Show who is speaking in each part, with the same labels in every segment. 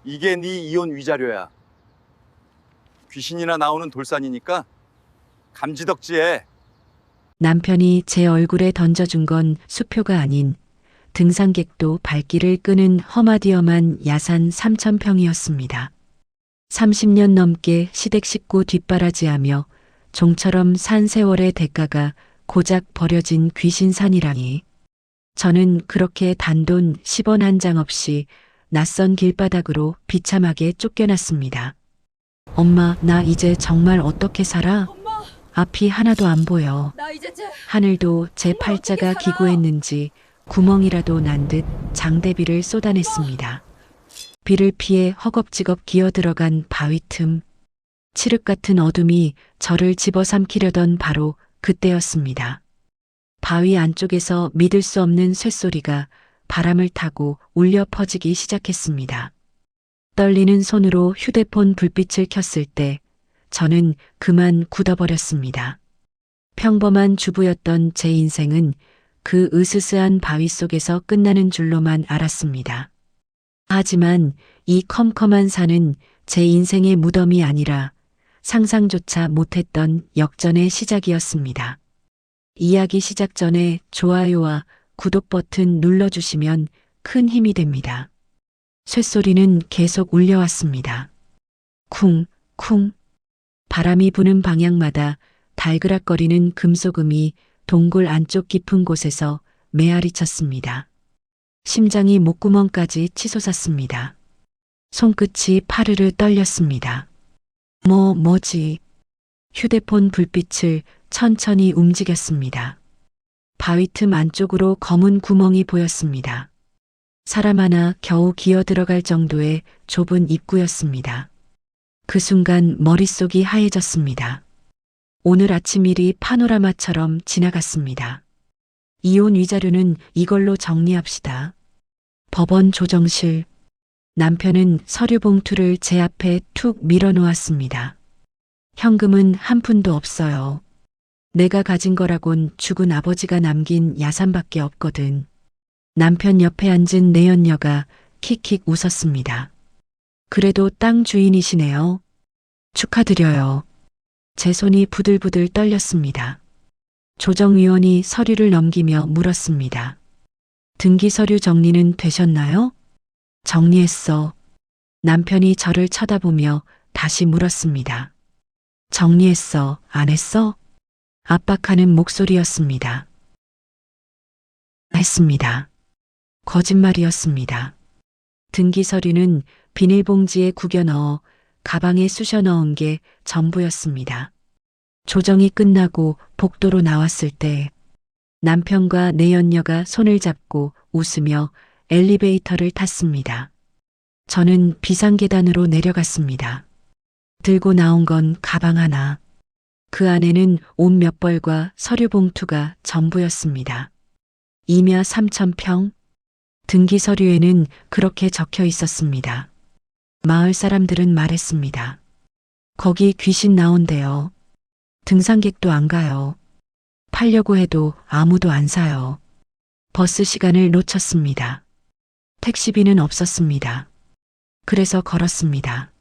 Speaker 1: 이게 네 이혼 위자료야. 귀신이나 나오는 돌산이니까 감지덕지해.
Speaker 2: 남편이 제 얼굴에 던져준 건 수표가 아닌 등산객도 발길을 끄는 험하디험한 야산 3,000평이었습니다. 30년 넘게 시댁 식구 뒷바라지하며 종처럼 산 세월의 대가가 고작 버려진 귀신산이라니. 저는 그렇게 단돈 10원 한 장 없이 낯선 길바닥으로 비참하게 쫓겨났습니다. 엄마, 나 이제 정말 어떻게 살아?
Speaker 3: 엄마,
Speaker 2: 앞이 하나도 안 보여.
Speaker 3: 나 이제
Speaker 2: 하늘도 제
Speaker 3: 어떻게
Speaker 2: 팔자가
Speaker 3: 살아?
Speaker 2: 기고했는지 구멍이라도 난 듯 장대비를 쏟아냈습니다. 비를 피해 허겁지겁 기어들어간 바위 틈. 칠흑 같은 어둠이 저를 집어삼키려던 바로 그때였습니다. 바위 안쪽에서 믿을 수 없는 쇳소리가 바람을 타고 울려 퍼지기 시작했습니다. 떨리는 손으로 휴대폰 불빛을 켰을 때 저는 그만 굳어버렸습니다. 평범한 주부였던 제 인생은 그 으스스한 바위 속에서 끝나는 줄로만 알았습니다. 하지만 이 컴컴한 산은 제 인생의 무덤이 아니라 상상조차 못했던 역전의 시작이었습니다. 이야기 시작 전에 좋아요와 구독 버튼 눌러주시면 큰 힘이 됩니다. 쇳소리는 계속 울려왔습니다. 쿵, 쿵. 바람이 부는 방향마다 달그락거리는 금소금이 동굴 안쪽 깊은 곳에서 메아리 쳤습니다. 심장이 목구멍까지 치솟았습니다. 손끝이 파르르 떨렸습니다. 뭐지? 휴대폰 불빛을 천천히 움직였습니다. 바위 틈 안쪽으로 검은 구멍이 보였습니다. 사람 하나 겨우 기어 들어갈 정도의 좁은 입구였습니다. 그 순간 머릿속이 하얘졌습니다. 오늘 아침 일이 파노라마처럼 지나갔습니다. 이혼 위자료는 이걸로 정리합시다. 법원 조정실. 남편은 서류 봉투를 제 앞에 툭 밀어놓았습니다. 현금은 한 푼도 없어요. 내가 가진 거라곤 죽은 아버지가 남긴 야산밖에 없거든. 남편 옆에 앉은 내연녀가 킥킥 웃었습니다. 그래도 땅 주인이시네요. 축하드려요. 제 손이 부들부들 떨렸습니다. 조정위원이 서류를 넘기며 물었습니다. 등기 서류 정리는 되셨나요? 정리했어. 남편이 저를 쳐다보며 다시 물었습니다. 정리했어, 안 했어? 압박하는 목소리였습니다. 했습니다. 거짓말이었습니다. 등기 서류는 비닐봉지에 구겨 넣어 가방에 쑤셔 넣은 게 전부였습니다. 조정이 끝나고 복도로 나왔을 때 남편과 내연녀가 손을 잡고 웃으며 엘리베이터를 탔습니다. 저는 비상계단으로 내려갔습니다. 들고 나온 건 가방 하나. 그 안에는 옷 몇 벌과 서류 봉투가 전부였습니다. 임야 3,000평. 등기 서류에는 그렇게 적혀 있었습니다. 마을 사람들은 말했습니다. 거기 귀신 나온대요. 등산객도 안 가요. 팔려고 해도 아무도 안 사요. 버스 시간을 놓쳤습니다. 택시비는 없었습니다. 그래서 걸었습니다.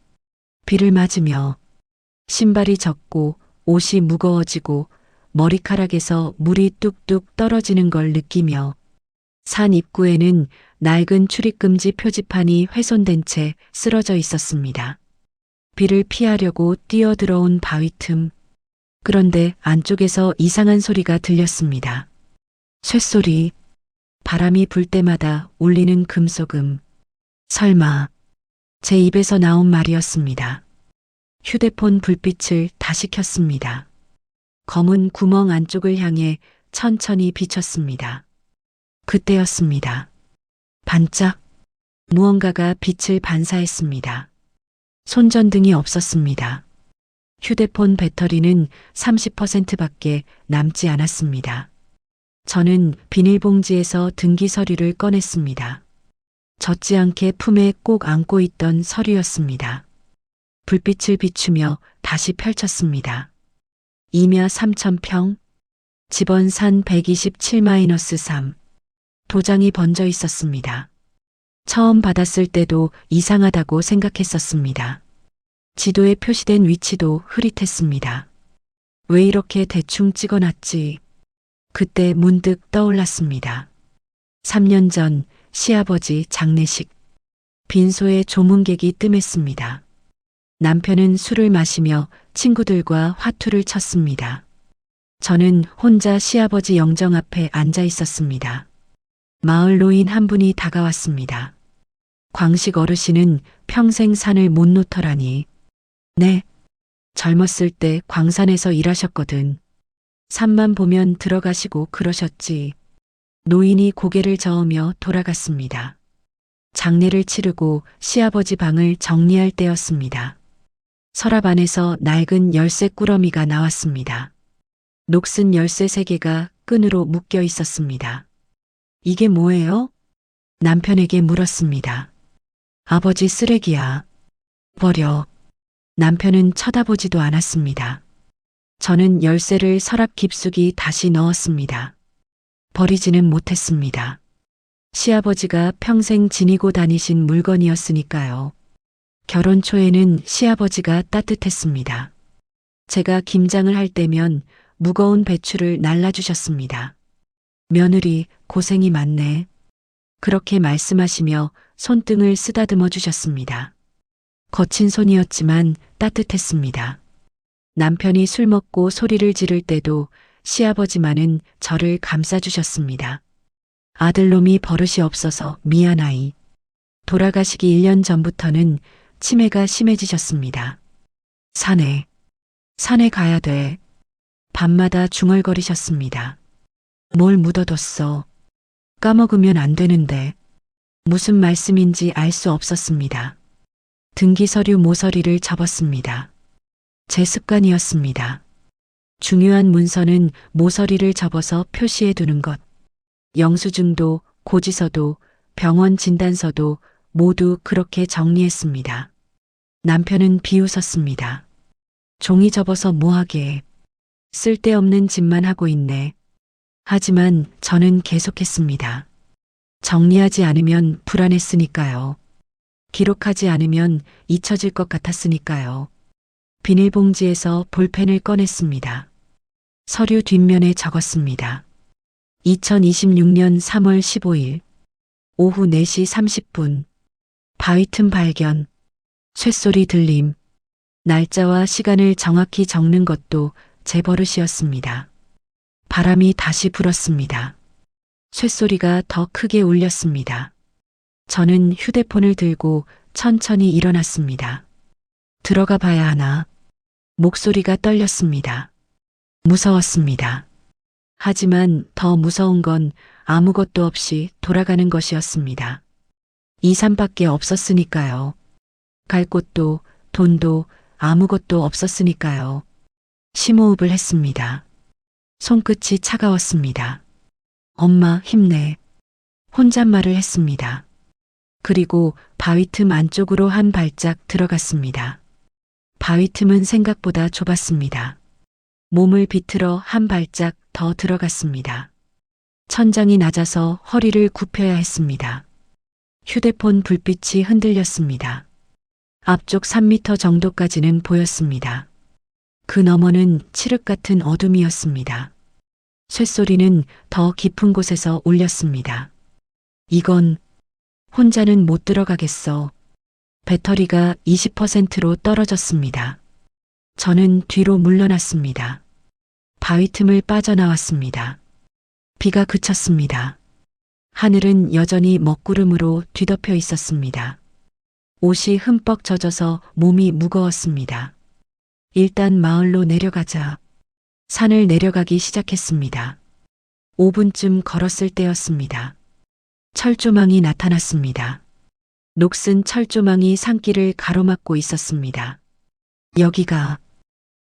Speaker 2: 비를 맞으며 신발이 젖고 옷이 무거워지고 머리카락에서 물이 뚝뚝 떨어지는 걸 느끼며 산 입구에는 낡은 출입금지 표지판이 훼손된 채 쓰러져 있었습니다. 비를 피하려고 뛰어들어온 바위 틈. 그런데 안쪽에서 이상한 소리가 들렸습니다. 쇳소리. 바람이 불 때마다 울리는 금소금. 설마. 제 입에서 나온 말이었습니다. 휴대폰 불빛을 다시 켰습니다. 검은 구멍 안쪽을 향해 천천히 비쳤습니다. 그때였습니다. 반짝. 무언가가 빛을 반사했습니다. 손전등이 없었습니다. 휴대폰 배터리는 30%밖에 남지 않았습니다. 저는 비닐봉지에서 등기 서류를 꺼냈습니다. 젖지 않게 품에 꼭 안고 있던 서류였습니다. 불빛을 비추며 다시 펼쳤습니다. 임야 3,000평, 집원 산 127-3. 도장이 번져 있었습니다. 처음 받았을 때도 이상하다고 생각했었습니다. 지도에 표시된 위치도 흐릿했습니다. 왜 이렇게 대충 찍어놨지? 그때 문득 떠올랐습니다. 3년 전 시아버지 장례식. 빈소에 조문객이 뜸했습니다. 남편은 술을 마시며 친구들과 화투를 쳤습니다. 저는 혼자 시아버지 영정 앞에 앉아 있었습니다. 마을 노인 한 분이 다가왔습니다. 광식 어르신은 평생 산을 못 놓더라니. 네. 젊었을 때 광산에서 일하셨거든. 산만 보면 들어가시고 그러셨지. 노인이 고개를 저으며 돌아갔습니다. 장례를 치르고 시아버지 방을 정리할 때였습니다. 서랍 안에서 낡은 열쇠 꾸러미가 나왔습니다. 녹슨 열쇠 3개가 끈으로 묶여 있었습니다. 이게 뭐예요? 남편에게 물었습니다. 아버지 쓰레기야. 버려. 남편은 쳐다보지도 않았습니다. 저는 열쇠를 서랍 깊숙이 다시 넣었습니다. 버리지는 못했습니다. 시아버지가 평생 지니고 다니신 물건이었으니까요. 결혼 초에는 시아버지가 따뜻했습니다. 제가 김장을 할 때면 무거운 배추를 날라주셨습니다. 며느리 고생이 많네. 그렇게 말씀하시며 손등을 쓰다듬어 주셨습니다. 거친 손이었지만 따뜻했습니다. 남편이 술 먹고 소리를 지를 때도 시아버지만은 저를 감싸주셨습니다. 아들놈이 버릇이 없어서 미안하이. 돌아가시기 1년 전부터는 치매가 심해지셨습니다. 산에 가야 돼. 밤마다 중얼거리셨습니다. 뭘 묻어뒀어. 까먹으면 안 되는데. 무슨 말씀인지 알 수 없었습니다. 등기서류 모서리를 접었습니다. 제 습관이었습니다. 중요한 문서는 모서리를 접어서 표시해 두는 것. 영수증도 고지서도 병원 진단서도 모두 그렇게 정리했습니다. 남편은 비웃었습니다. 종이 접어서 뭐하게. 쓸데없는 짓만 하고 있네. 하지만 저는 계속했습니다. 정리하지 않으면 불안했으니까요. 기록하지 않으면 잊혀질 것 같았으니까요. 비닐봉지에서 볼펜을 꺼냈습니다. 서류 뒷면에 적었습니다. 2026년 3월 15일 오후 4시 30분 바위 틈 발견. 쇳소리 들림. 날짜와 시간을 정확히 적는 것도 제 버릇이었습니다. 바람이 다시 불었습니다. 쇳소리가 더 크게 울렸습니다. 저는 휴대폰을 들고 천천히 일어났습니다. 들어가 봐야 하나. 목소리가 떨렸습니다. 무서웠습니다. 하지만 더 무서운 건 아무것도 없이 돌아가는 것이었습니다. 이 산밖에 없었으니까요. 갈 곳도 돈도 아무것도 없었으니까요. 심호흡을 했습니다. 손끝이 차가웠습니다. 엄마 힘내. 혼잣말을 했습니다. 그리고 바위 틈 안쪽으로 한 발짝 들어갔습니다. 바위 틈은 생각보다 좁았습니다. 몸을 비틀어 한 발짝 더 들어갔습니다. 천장이 낮아서 허리를 굽혀야 했습니다. 휴대폰 불빛이 흔들렸습니다. 앞쪽 3m 정도까지는 보였습니다. 그 너머는 칠흑 같은 어둠이었습니다. 쇳소리는 더 깊은 곳에서 울렸습니다. 이건 혼자는 못 들어가겠어. 배터리가 20%로 떨어졌습니다. 저는 뒤로 물러났습니다. 바위 틈을 빠져나왔습니다. 비가 그쳤습니다. 하늘은 여전히 먹구름으로 뒤덮여 있었습니다. 옷이 흠뻑 젖어서 몸이 무거웠습니다. 일단 마을로 내려가자. 산을 내려가기 시작했습니다. 5분쯤 걸었을 때였습니다. 철조망이 나타났습니다. 녹슨 철조망이 산길을 가로막고 있었습니다. 여기가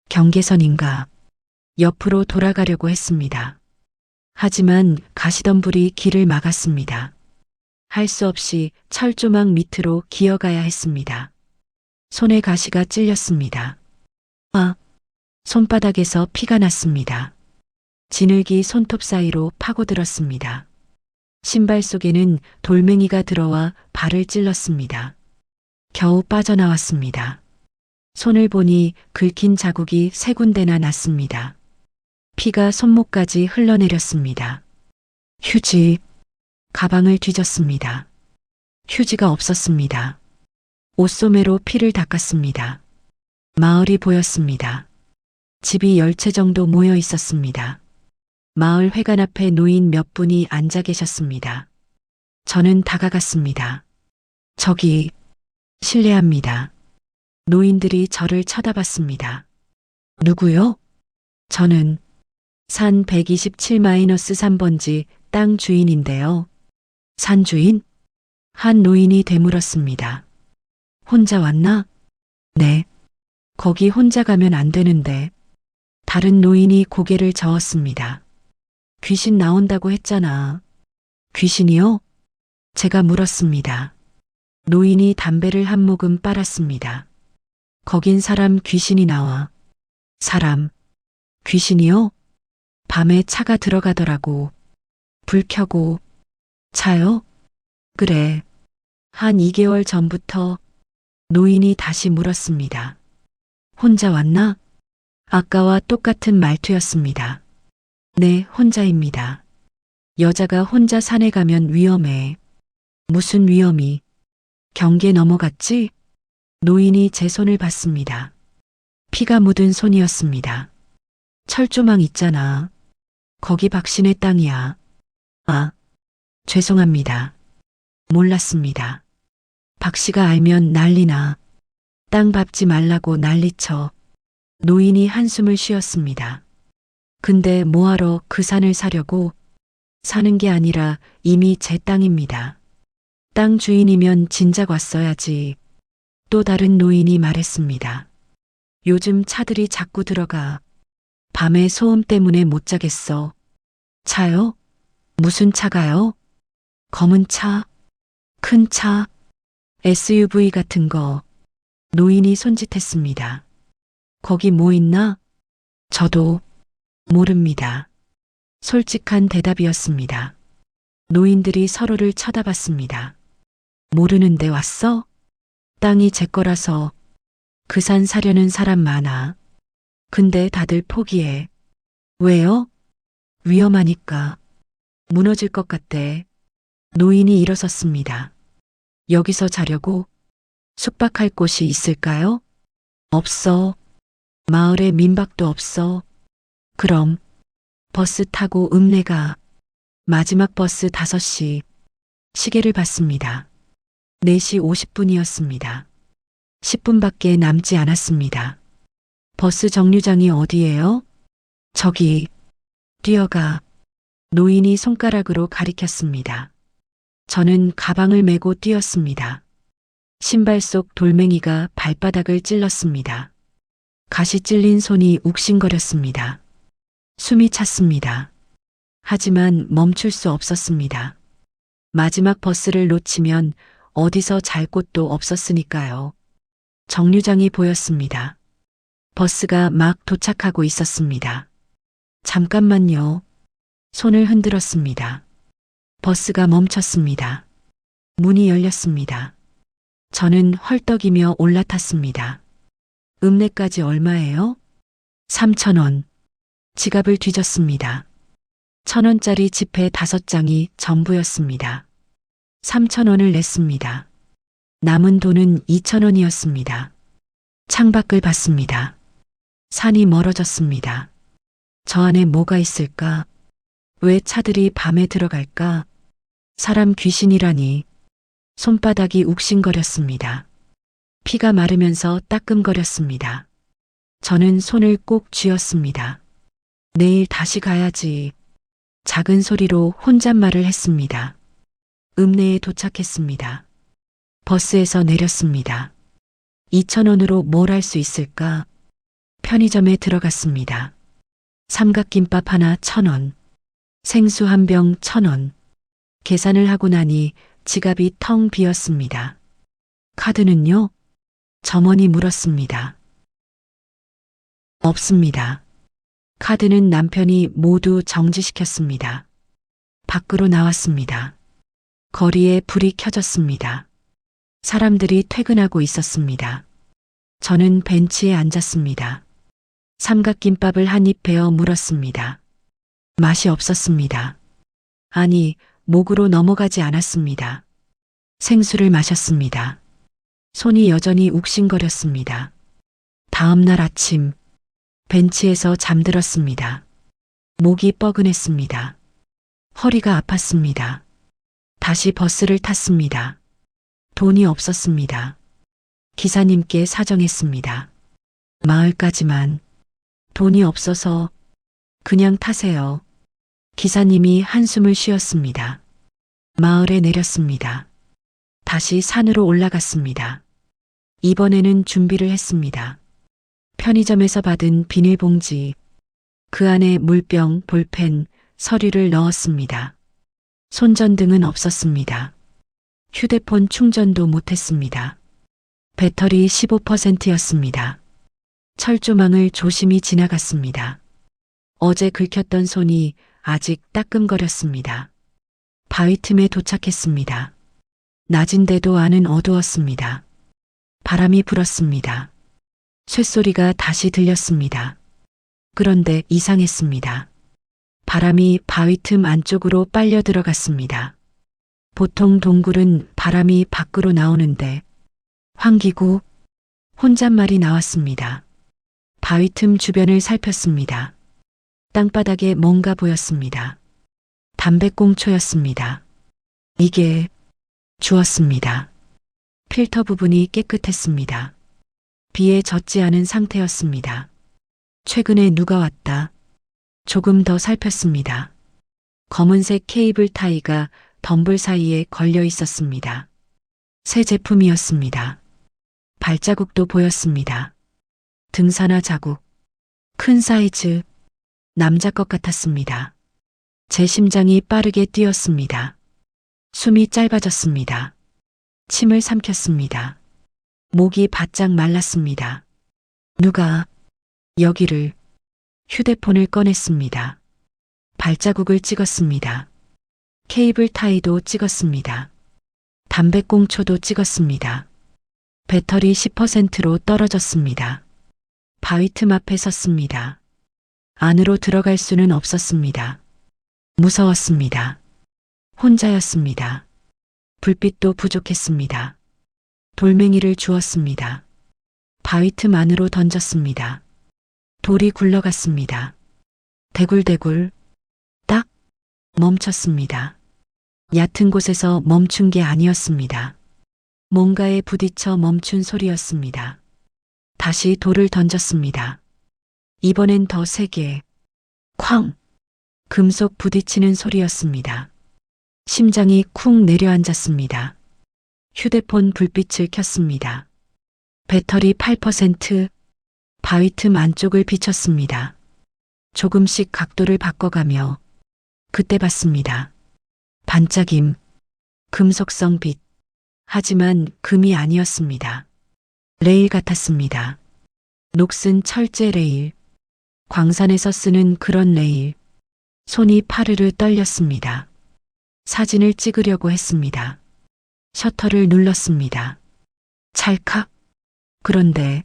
Speaker 2: 경계선인가? 옆으로 돌아가려고 했습니다. 하지만 가시던 불이 길을 막았습니다. 할 수 없이 철조망 밑으로 기어가야 했습니다. 손에 가시가 찔렸습니다. 손바닥에서 피가 났습니다. 진흙이 손톱 사이로 파고들었습니다. 신발 속에는 돌멩이가 들어와 발을 찔렀습니다. 겨우 빠져나왔습니다. 손을 보니 긁힌 자국이 3군데나 났습니다. 피가 손목까지 흘러내렸습니다. 휴지, 가방을 뒤졌습니다. 휴지가 없었습니다. 옷소매로 피를 닦았습니다. 마을이 보였습니다. 집이 10채 정도 모여 있었습니다. 마을 회관 앞에 노인 몇 분이 앉아 계셨습니다. 저는 다가갔습니다. 저기, 실례합니다. 노인들이 저를 쳐다봤습니다. 누구요? 저는 산 127-3번지 땅 주인인데요. 산 주인? 한 노인이 되물었습니다. 혼자 왔나? 네. 거기 혼자 가면 안 되는데. 다른 노인이 고개를 저었습니다. 귀신 나온다고 했잖아. 귀신이요? 제가 물었습니다. 노인이 담배를 한 모금 빨았습니다. 거긴 사람 귀신이 나와. 사람. 귀신이요? 밤에 차가 들어가더라고. 불 켜고. 차요? 그래. 한 2개월 전부터 노인이 다시 물었습니다. 혼자 왔나? 아까와 똑같은 말투였습니다. 네, 혼자입니다. 여자가 혼자 산에 가면 위험해. 무슨 위험이? 경계 넘어갔지? 노인이 제 손을 봤습니다. 피가 묻은 손이었습니다. 철조망 있잖아. 거기 박신의 땅이야. 아, 죄송합니다. 몰랐습니다. 박 씨가 알면 난리나. 땅 밟지 말라고 난리쳐. 노인이 한숨을 쉬었습니다. 근데 뭐하러 그 산을 사려고? 사는 게 아니라 이미 제 땅입니다. 땅 주인이면 진작 왔어야지. 또 다른 노인이 말했습니다. 요즘 차들이 자꾸 들어가. 밤에 소음 때문에 못 자겠어. 차요? 무슨 차가요? 검은 차? 큰 차? SUV 같은 거. 노인이 손짓했습니다. 거기 뭐 있나? 저도 모릅니다. 솔직한 대답이었습니다. 노인들이 서로를 쳐다봤습니다. 모르는데 왔어? 땅이 제 거라서. 그 산 사려는 사람 많아. 근데 다들 포기해. 왜요? 위험하니까. 무너질 것 같대. 노인이 일어섰습니다. 여기서 자려고? 숙박할 곳이 있을까요? 없어. 마을에 민박도 없어. 그럼 버스 타고 읍내가. 마지막 버스 5시. 시계를 봤습니다. 4시 50분이었습니다. 10분밖에 남지 않았습니다. 버스 정류장이 어디예요? 저기. 뛰어가. 노인이 손가락으로 가리켰습니다. 저는 가방을 메고 뛰었습니다. 신발 속 돌멩이가 발바닥을 찔렀습니다. 가시 찔린 손이 욱신거렸습니다. 숨이 찼습니다. 하지만 멈출 수 없었습니다. 마지막 버스를 놓치면 어디서 잘 곳도 없었으니까요. 정류장이 보였습니다. 버스가 막 도착하고 있었습니다. 잠깐만요. 손을 흔들었습니다. 버스가 멈췄습니다. 문이 열렸습니다. 저는 헐떡이며 올라탔습니다. 읍내까지 얼마예요? 3,000원. 지갑을 뒤졌습니다. 1,000원짜리 지폐 5장이 전부였습니다. 3,000원을 냈습니다. 남은 돈은 2,000원이었습니다. 창밖을 봤습니다. 산이 멀어졌습니다. 저 안에 뭐가 있을까? 왜 차들이 밤에 들어갈까? 사람 귀신이라니. 손바닥이 욱신거렸습니다. 피가 마르면서 따끔거렸습니다. 저는 손을 꼭 쥐었습니다. 내일 다시 가야지. 작은 소리로 혼잣말을 했습니다. 읍내에 도착했습니다. 버스에서 내렸습니다. 2,000원으로 뭘 할 수 있을까? 편의점에 들어갔습니다. 삼각김밥 하나 1,000원. 생수 한 병 1,000원. 계산을 하고 나니 지갑이 텅 비었습니다. 카드는요? 점원이 물었습니다. 없습니다. 카드는 남편이 모두 정지시켰습니다. 밖으로 나왔습니다. 거리에 불이 켜졌습니다. 사람들이 퇴근하고 있었습니다. 저는 벤치에 앉았습니다. 삼각김밥을 한 입 베어 물었습니다. 맛이 없었습니다. 아니, 목으로 넘어가지 않았습니다. 생수를 마셨습니다. 손이 여전히 욱신거렸습니다. 다음 날 아침, 벤치에서 잠들었습니다. 목이 뻐근했습니다. 허리가 아팠습니다. 다시 버스를 탔습니다. 돈이 없었습니다. 기사님께 사정했습니다. 마을까지만. 돈이 없어서 그냥 타세요. 기사님이 한숨을 쉬었습니다. 마을에 내렸습니다. 다시 산으로 올라갔습니다. 이번에는 준비를 했습니다. 편의점에서 받은 비닐봉지, 그 안에 물병, 볼펜, 서류를 넣었습니다. 손전등은 없었습니다. 휴대폰 충전도 못했습니다. 배터리 15%였습니다. 철조망을 조심히 지나갔습니다. 어제 긁혔던 손이 아직 따끔거렸습니다. 바위 틈에 도착했습니다. 낮인데도 안은 어두웠습니다. 바람이 불었습니다. 쇳소리가 다시 들렸습니다. 그런데 이상했습니다. 바람이 바위 틈 안쪽으로 빨려 들어갔습니다. 보통 동굴은 바람이 밖으로 나오는데 환기구, 혼잣말이 나왔습니다. 바위 틈 주변을 살폈습니다. 땅바닥에 뭔가 보였습니다. 담배꽁초였습니다. 이게 주웠습니다. 필터 부분이 깨끗했습니다. 비에 젖지 않은 상태였습니다. 최근에 누가 왔다. 조금 더 살폈습니다. 검은색 케이블 타이가 덤불 사이에 걸려 있었습니다. 새 제품이었습니다. 발자국도 보였습니다. 등산화 자국. 큰 사이즈. 남자 것 같았습니다. 제 심장이 빠르게 뛰었습니다. 숨이 짧아졌습니다. 침을 삼켰습니다. 목이 바짝 말랐습니다. 누가 여기를. 휴대폰을 꺼냈습니다. 발자국을 찍었습니다. 케이블 타이도 찍었습니다. 담배꽁초도 찍었습니다. 배터리 10%로 떨어졌습니다. 바위 틈 앞에 섰습니다. 안으로 들어갈 수는 없었습니다. 무서웠습니다. 혼자였습니다. 불빛도 부족했습니다. 돌멩이를 주었습니다. 바위 틈 안으로 던졌습니다. 돌이 굴러갔습니다. 대굴대굴. 딱 멈췄습니다. 얕은 곳에서 멈춘 게 아니었습니다. 뭔가에 부딪혀 멈춘 소리였습니다. 다시 돌을 던졌습니다. 이번엔 더 세게. 쾅! 금속 부딪히는 소리였습니다. 심장이 쿵 내려앉았습니다. 휴대폰 불빛을 켰습니다. 배터리 8%. 바위 틈 안쪽을 비췄습니다. 조금씩 각도를 바꿔가며 그때 봤습니다. 반짝임. 금속성 빛. 하지만 금이 아니었습니다. 레일 같았습니다. 녹슨 철제 레일. 광산에서 쓰는 그런 레일. 손이 파르르 떨렸습니다. 사진을 찍으려고 했습니다. 셔터를 눌렀습니다. 찰칵. 그런데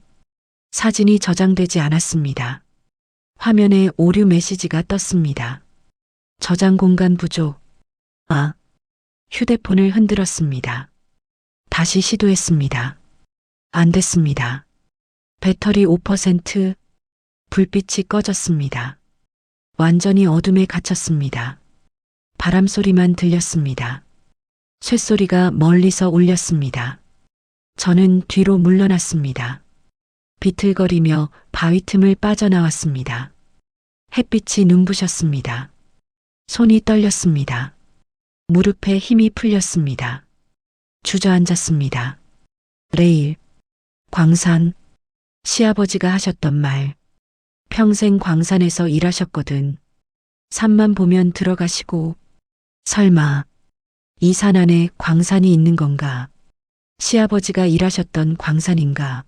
Speaker 2: 사진이 저장되지 않았습니다. 화면에 오류 메시지가 떴습니다. 저장 공간 부족. 휴대폰을 흔들었습니다. 다시 시도했습니다. 안 됐습니다. 배터리 5%. 불빛이 꺼졌습니다. 완전히 어둠에 갇혔습니다. 바람 소리만 들렸습니다. 쇳소리가 멀리서 울렸습니다. 저는 뒤로 물러났습니다. 비틀거리며 바위 틈을 빠져나왔습니다. 햇빛이 눈부셨습니다. 손이 떨렸습니다. 무릎에 힘이 풀렸습니다. 주저앉았습니다. 레일, 광산, 시아버지가 하셨던 말. 평생 광산에서 일하셨거든. 산만 보면 들어가시고. 설마 이 산 안에 광산이 있는 건가? 시아버지가 일하셨던 광산인가?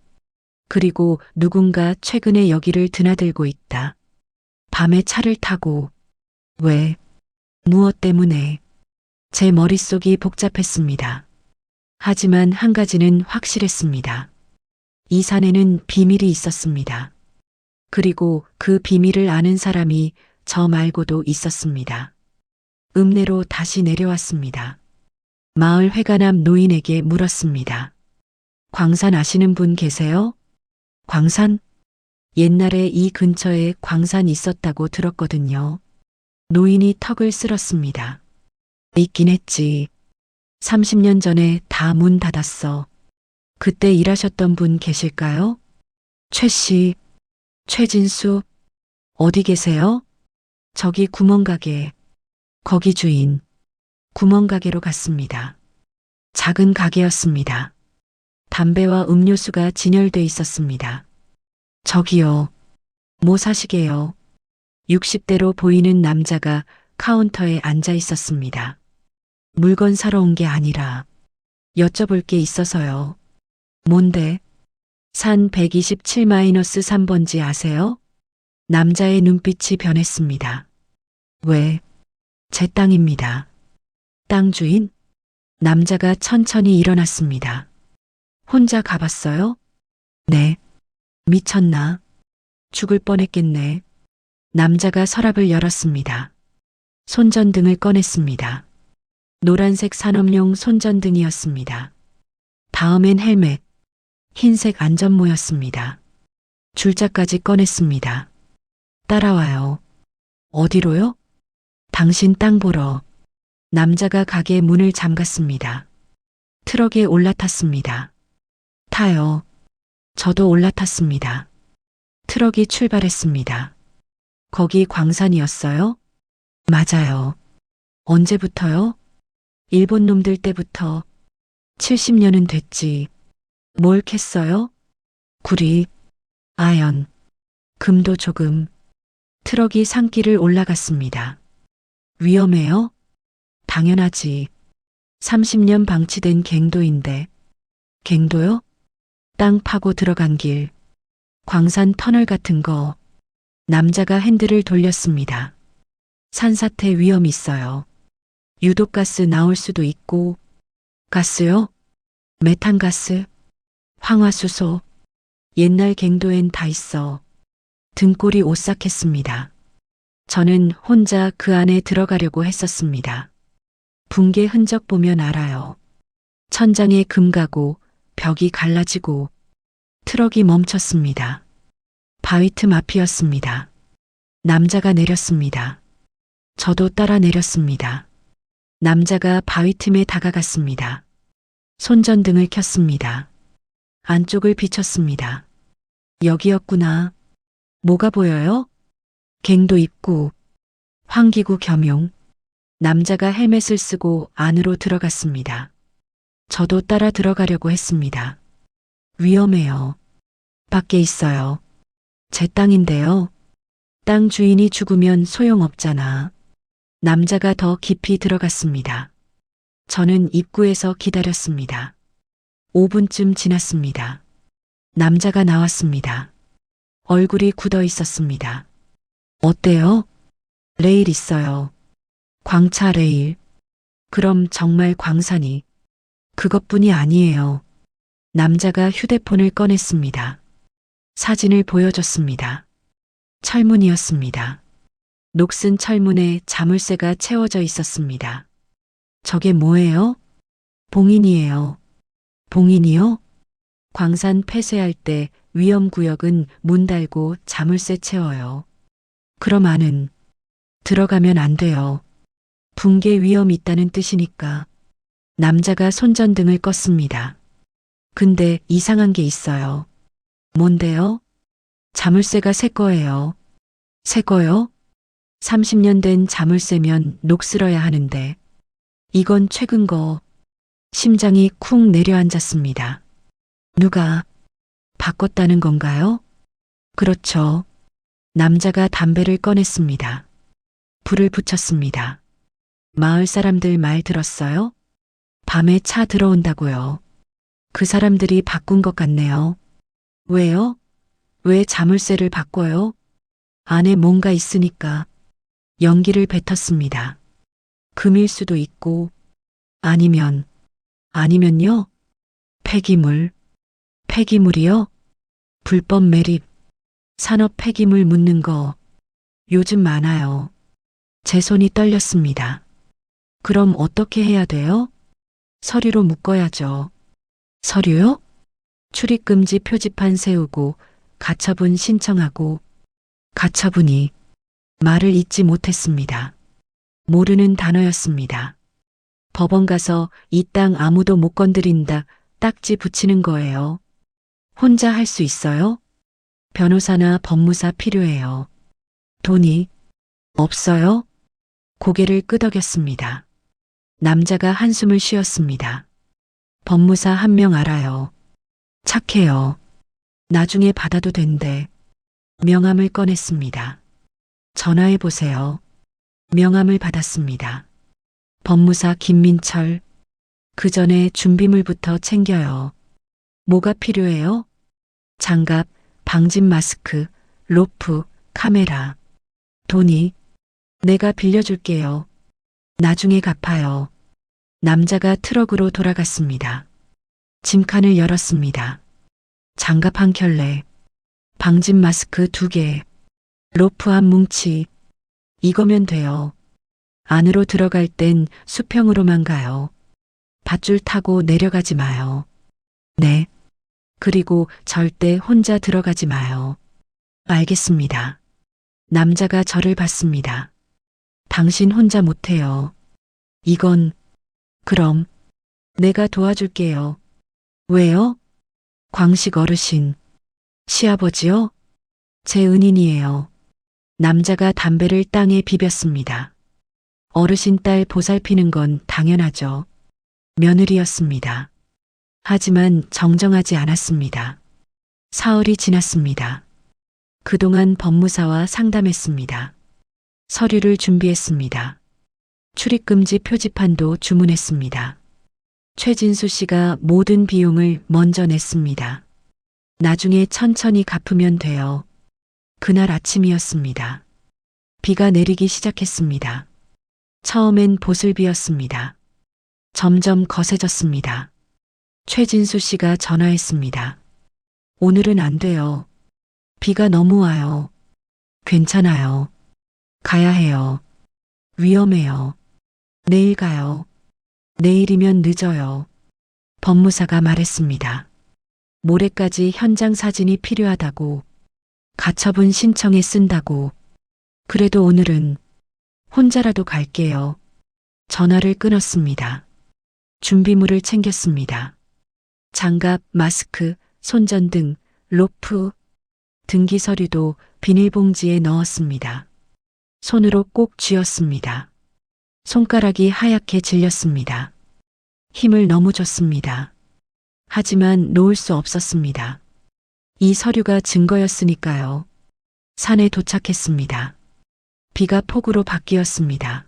Speaker 2: 그리고 누군가 최근에 여기를 드나들고 있다. 밤에 차를 타고. 왜? 무엇 때문에? 제 머릿속이 복잡했습니다. 하지만 한 가지는 확실했습니다. 이 산에는 비밀이 있었습니다. 그리고 그 비밀을 아는 사람이 저 말고도 있었습니다. 읍내로 다시 내려왔습니다. 마을 회관앞 노인에게 물었습니다. 광산 아시는 분 계세요? 광산? 옛날에 이 근처에 광산 있었다고 들었거든요. 노인이 턱을 쓸었습니다. 있긴 했지. 30년 전에 다 문 닫았어. 그때 일하셨던 분 계실까요? 최 씨, 최진수, 어디 계세요? 저기 구멍가게. 거기 주인. 구멍가게로 갔습니다. 작은 가게였습니다. 담배와 음료수가 진열돼 있었습니다. 저기요. 뭐 사시게요? 60대로 보이는 남자가 카운터에 앉아 있었습니다. 물건 사러 온 게 아니라 여쭤볼 게 있어서요. 뭔데? 산 127-3번지 아세요? 남자의 눈빛이 변했습니다. 왜? 제 땅입니다. 땅 주인? 남자가 천천히 일어났습니다. 혼자 가봤어요? 네. 미쳤나? 죽을 뻔했겠네. 남자가 서랍을 열었습니다. 손전등을 꺼냈습니다. 노란색 산업용 손전등이었습니다. 다음엔 헬멧, 흰색 안전모였습니다. 줄자까지 꺼냈습니다. 따라와요. 어디로요? 당신 땅 보러. 남자가 가게 문을 잠갔습니다. 트럭에 올라탔습니다. 타요. 저도 올라탔습니다. 트럭이 출발했습니다. 거기 광산이었어요? 맞아요. 언제부터요? 일본 놈들 때부터. 70년은 됐지. 뭘 캤어요? 구리, 아연, 금도 조금. 트럭이 산길을 올라갔습니다. 위험해요? 당연하지. 30년 방치된 갱도인데. 갱도요? 땅 파고 들어간 길. 광산 터널 같은 거. 남자가 핸들을 돌렸습니다. 산사태 위험 있어요. 유독가스 나올 수도 있고. 가스요? 메탄가스? 황화수소? 옛날 갱도엔 다 있어. 등골이 오싹했습니다. 저는 혼자 그 안에 들어가려고 했었습니다. 붕괴 흔적 보면 알아요. 천장에 금 가고 벽이 갈라지고 트럭이 멈췄습니다. 바위 틈 앞이었습니다. 남자가 내렸습니다. 저도 따라 내렸습니다. 남자가 바위 틈에 다가갔습니다. 손전등을 켰습니다. 안쪽을 비췄습니다. 여기였구나. 뭐가 보여요? 갱도 입구, 환기구 겸용. 남자가 헬멧을 쓰고 안으로 들어갔습니다. 저도 따라 들어가려고 했습니다. 위험해요. 밖에 있어요. 제 땅인데요. 땅 주인이 죽으면 소용없잖아. 남자가 더 깊이 들어갔습니다. 저는 입구에서 기다렸습니다. 5분쯤 지났습니다. 남자가 나왔습니다. 얼굴이 굳어 있었습니다. 어때요? 레일 있어요. 광차 레일. 그럼 정말 광산이. 그것뿐이 아니에요. 남자가 휴대폰을 꺼냈습니다. 사진을 보여줬습니다. 철문이었습니다. 녹슨 철문에 자물쇠가 채워져 있었습니다. 저게 뭐예요? 봉인이에요. 봉인이요? 광산 폐쇄할 때 위험구역은 문 달고 자물쇠 채워요. 그럼 안은 들어가면 안 돼요. 붕괴 위험 있다는 뜻이니까. 남자가 손전등을 껐습니다. 근데 이상한 게 있어요. 뭔데요? 자물쇠가 새 거예요. 새 거요? 30년 된 자물쇠면 녹슬어야 하는데. 이건 최근 거. 심장이 쿵 내려앉았습니다. 누가 바꿨다는 건가요? 그렇죠. 남자가 담배를 꺼냈습니다. 불을 붙였습니다. 마을 사람들 말 들었어요? 밤에 차 들어온다고요. 그 사람들이 바꾼 것 같네요. 왜요? 왜 자물쇠를 바꿔요? 안에 뭔가 있으니까. 연기를 뱉었습니다. 금일 수도 있고, 아니면요? 폐기물, 폐기물이요? 불법 매립, 산업 폐기물 묻는 거 요즘 많아요. 제 손이 떨렸습니다. 그럼 어떻게 해야 돼요? 서류로 묶어야죠. 서류요? 출입금지 표지판 세우고 가처분 신청하고 가처분이 말을 잇지 못했습니다. 모르는 단어였습니다. 법원 가서 이 땅 아무도 못 건드린다 딱지 붙이는 거예요. 혼자 할 수 있어요? 변호사나 법무사 필요해요. 돈이 없어요? 고개를 끄덕였습니다. 남자가 한숨을 쉬었습니다. 법무사 한 명 알아요. 착해요. 나중에 받아도 된대. 명함을 꺼냈습니다. 전화해 보세요. 명함을 받았습니다. 법무사 김민철. 그 전에 준비물부터 챙겨요. 뭐가 필요해요? 장갑, 방진 마스크, 로프, 카메라. 돈이 내가 빌려줄게요. 나중에 갚아요. 남자가 트럭으로 돌아갔습니다. 짐칸을 열었습니다. 장갑 한 켤레, 방진 마스크 2개, 로프 한 뭉치. 이거면 돼요. 안으로 들어갈 땐 수평으로만 가요. 밧줄 타고 내려가지 마요. 네. 그리고 절대 혼자 들어가지 마요. 알겠습니다. 남자가 저를 봤습니다. 당신 혼자 못해요. 이건, 그럼, 내가 도와줄게요. 왜요? 광식 어르신. 시아버지요? 제 은인이에요. 남자가 담배를 땅에 비볐습니다. 어르신 딸 보살피는 건 당연하죠. 며느리였습니다. 하지만 정정하지 않았습니다. 사흘이 지났습니다. 그동안 법무사와 상담했습니다. 서류를 준비했습니다. 출입금지 표지판도 주문했습니다. 최진수 씨가 모든 비용을 먼저 냈습니다. 나중에 천천히 갚으면 돼요. 그날 아침이었습니다. 비가 내리기 시작했습니다. 처음엔 보슬비였습니다. 점점 거세졌습니다. 최진수 씨가 전화했습니다. 오늘은 안 돼요. 비가 너무 와요. 괜찮아요. 가야 해요. 위험해요. 내일 가요. 내일이면 늦어요. 법무사가 말했습니다. 모레까지 현장 사진이 필요하다고. 가처분 신청에 쓴다고. 그래도 오늘은 혼자라도 갈게요. 전화를 끊었습니다. 준비물을 챙겼습니다. 장갑, 마스크, 손전등, 로프, 등기 서류도 비닐봉지에 넣었습니다. 손으로 꼭 쥐었습니다. 손가락이 하얗게 질렸습니다. 힘을 너무 줬습니다. 하지만 놓을 수 없었습니다. 이 서류가 증거였으니까요. 산에 도착했습니다. 비가 폭우로 바뀌었습니다.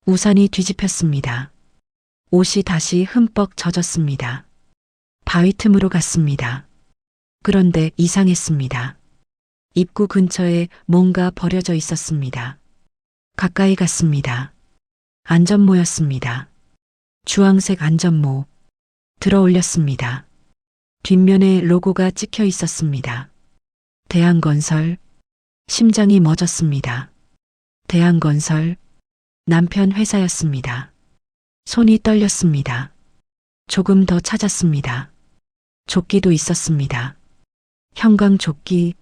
Speaker 2: 우산이 뒤집혔습니다. 옷이 다시 흠뻑 젖었습니다. 바위 틈으로 갔습니다. 그런데 이상했습니다. 입구 근처에 뭔가 버려져 있었습니다. 가까이 갔습니다. 안전모였습니다. 주황색 안전모. 들어 올렸습니다. 뒷면에 로고가 찍혀 있었습니다. 대한건설. 심장이 멎었습니다. 대한건설. 남편 회사였습니다. 손이 떨렸습니다. 조금 더 찾았습니다. 조끼도 있었습니다. 형광조끼.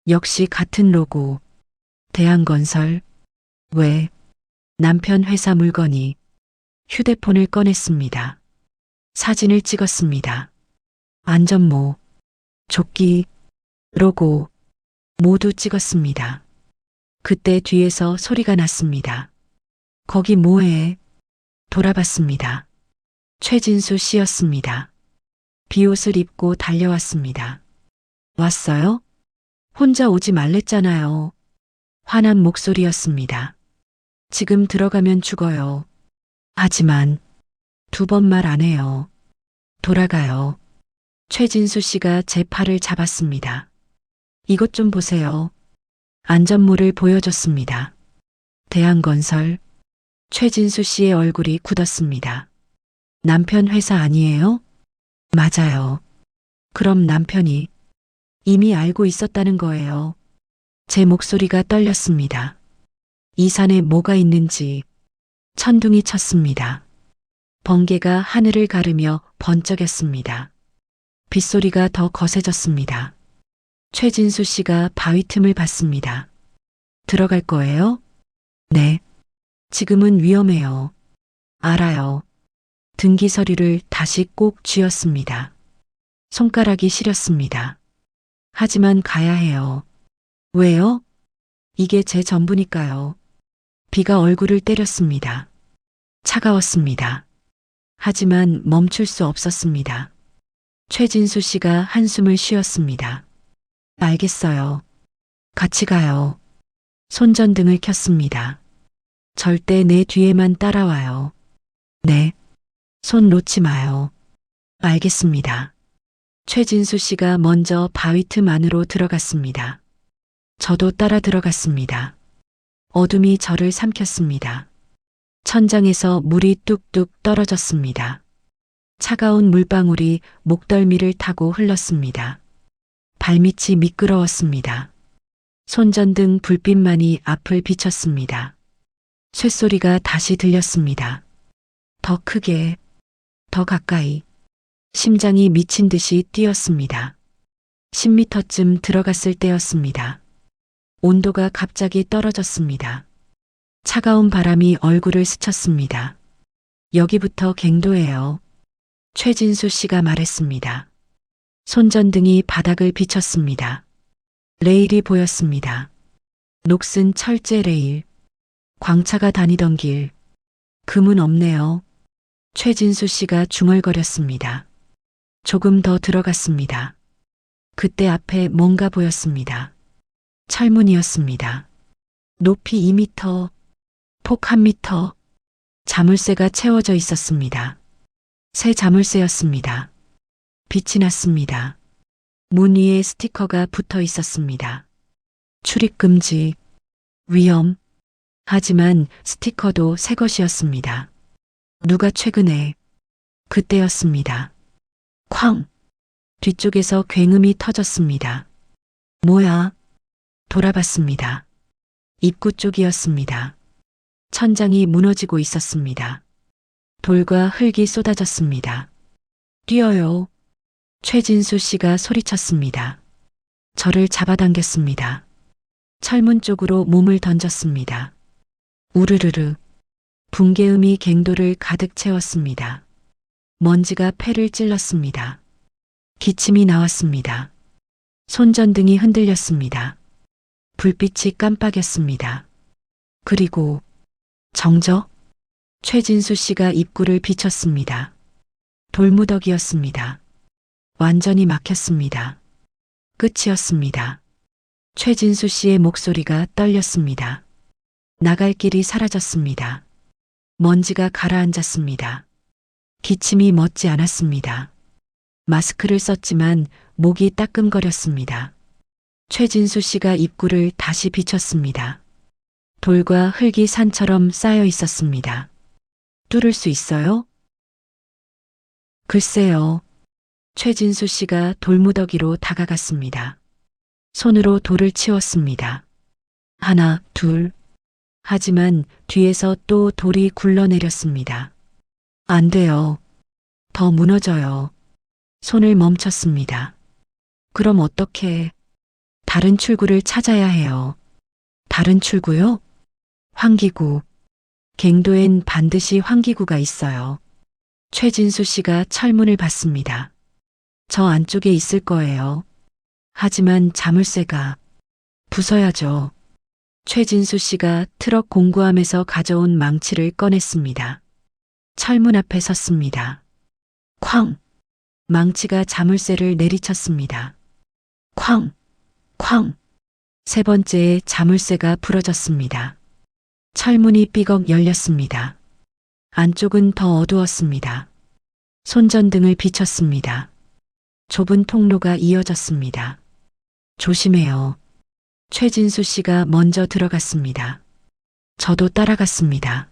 Speaker 2: 역시 같은 로고. 대한건설. 왜? 남편 회사 물건이. 휴대폰을 꺼냈습니다. 사진을 찍었습니다. 안전모, 조끼, 로고 모두 찍었습니다. 그때 뒤에서 소리가 났습니다. 거기 뭐해? 돌아봤습니다. 최진수 씨였습니다. 비옷을 입고 달려왔습니다. 왔어요? 혼자 오지 말랬잖아요. 화난 목소리였습니다. 지금 들어가면 죽어요. 하지만 2번 말 안 해요. 돌아가요. 최진수 씨가 제 팔을 잡았습니다. 이것 좀 보세요. 안전모를 보여줬습니다. 대한건설. 최진수 씨의 얼굴이 굳었습니다. 남편 회사 아니에요? 맞아요. 그럼 남편이 이미 알고 있었다는 거예요. 제 목소리가 떨렸습니다. 이 산에 뭐가 있는지 천둥이 쳤습니다. 번개가 하늘을 가르며 번쩍였습니다. 빗소리가 더 거세졌습니다. 최진수 씨가 바위 틈을 봤습니다. 들어갈 거예요? 네. 지금은 위험해요. 알아요. 등기 서류를 다시 꼭 쥐었습니다. 손가락이 시렸습니다. 하지만 가야 해요. 왜요? 이게 제 전부니까요. 비가 얼굴을 때렸습니다. 차가웠습니다. 하지만 멈출 수 없었습니다. 최진수 씨가 한숨을 쉬었습니다. 알겠어요. 같이 가요. 손전등을 켰습니다. 절대 내 뒤에만 따라와요. 네. 손 놓지 마요. 알겠습니다. 최진수 씨가 먼저 바위 틈 안으로 들어갔습니다. 저도 따라 들어갔습니다. 어둠이 저를 삼켰습니다. 천장에서 물이 뚝뚝 떨어졌습니다. 차가운 물방울이 목덜미를 타고 흘렀습니다. 발밑이 미끄러웠습니다. 손전등 불빛만이 앞을 비쳤습니다. 쇳소리가 다시 들렸습니다. 더 크게, 더 가까이. 심장이 미친 듯이 뛰었습니다. 10m쯤 들어갔을 때였습니다. 온도가 갑자기 떨어졌습니다. 차가운 바람이 얼굴을 스쳤습니다. 여기부터 갱도예요. 최진수 씨가 말했습니다. 손전등이 바닥을 비쳤습니다. 레일이 보였습니다. 녹슨 철제 레일. 광차가 다니던 길. 금은 없네요. 최진수 씨가 중얼거렸습니다. 조금 더 들어갔습니다. 그때 앞에 뭔가 보였습니다. 철문이었습니다. 높이 2m, 폭 1m, 자물쇠가 채워져 있었습니다. 새 자물쇠였습니다. 빛이 났습니다. 문 위에 스티커가 붙어 있었습니다. 출입금지, 위험. 하지만 스티커도 새 것이었습니다. 누가 최근에, 그때였습니다. 쾅! 뒤쪽에서 굉음이 터졌습니다. 뭐야? 돌아봤습니다. 입구 쪽이었습니다. 천장이 무너지고 있었습니다. 돌과 흙이 쏟아졌습니다. 뛰어요. 최진수 씨가 소리쳤습니다. 저를 잡아당겼습니다. 철문 쪽으로 몸을 던졌습니다. 우르르르. 붕괴음이 갱도를 가득 채웠습니다. 먼지가 폐를 찔렀습니다. 기침이 나왔습니다. 손전등이 흔들렸습니다. 불빛이 깜빡였습니다. 그리고 정적? 최진수 씨가 입구를 비쳤습니다. 돌무더기였습니다. 완전히 막혔습니다. 끝이었습니다. 최진수 씨의 목소리가 떨렸습니다. 나갈 길이 사라졌습니다. 먼지가 가라앉았습니다. 기침이 멎지 않았습니다. 마스크를 썼지만 목이 따끔거렸습니다. 최진수 씨가 입구를 다시 비췄습니다. 돌과 흙이 산처럼 쌓여 있었습니다. 뚫을 수 있어요? 글쎄요. 최진수 씨가 돌무더기로 다가갔습니다. 손으로 돌을 치웠습니다. 하나, 둘. 하지만 뒤에서 또 돌이 굴러내렸습니다. 안 돼요. 더 무너져요. 손을 멈췄습니다. 그럼 어떻게? 다른 출구를 찾아야 해요. 다른 출구요? 환기구. 갱도엔 반드시 환기구가 있어요. 최진수 씨가 철문을 봤습니다. 저 안쪽에 있을 거예요. 하지만 자물쇠가 부숴야죠. 최진수 씨가 트럭 공구함에서 가져온 망치를 꺼냈습니다. 철문 앞에 섰습니다. 쾅! 망치가 자물쇠를 내리쳤습니다. 쾅! 쾅! 세 번째에 자물쇠가 부러졌습니다. 철문이 삐걱 열렸습니다. 안쪽은 더 어두웠습니다. 손전등을 비췄습니다. 좁은 통로가 이어졌습니다. 조심해요. 최진수 씨가 먼저 들어갔습니다. 저도 따라갔습니다.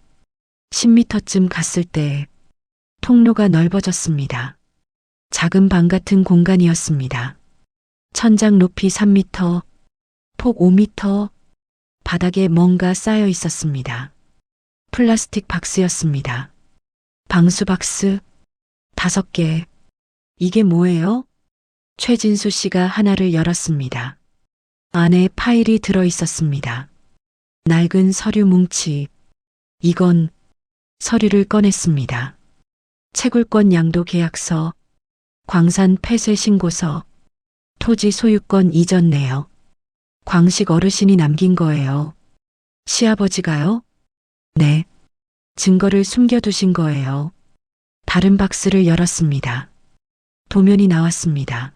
Speaker 2: 10m쯤 갔을 때 통로가 넓어졌습니다. 작은 방 같은 공간이었습니다. 천장 높이 3m, 폭 5m, 바닥에 뭔가 쌓여 있었습니다. 플라스틱 박스였습니다. 방수 박스 5개. 이게 뭐예요? 최진수 씨가 하나를 열었습니다. 안에 파일이 들어 있었습니다. 낡은 서류 뭉치. 이건 서류를 꺼냈습니다. 채굴권 양도 계약서, 광산 폐쇄 신고서, 토지 소유권 이전 내역. 광식 어르신이 남긴 거예요. 시아버지가요? 네. 증거를 숨겨두신 거예요. 다른 박스를 열었습니다. 도면이 나왔습니다.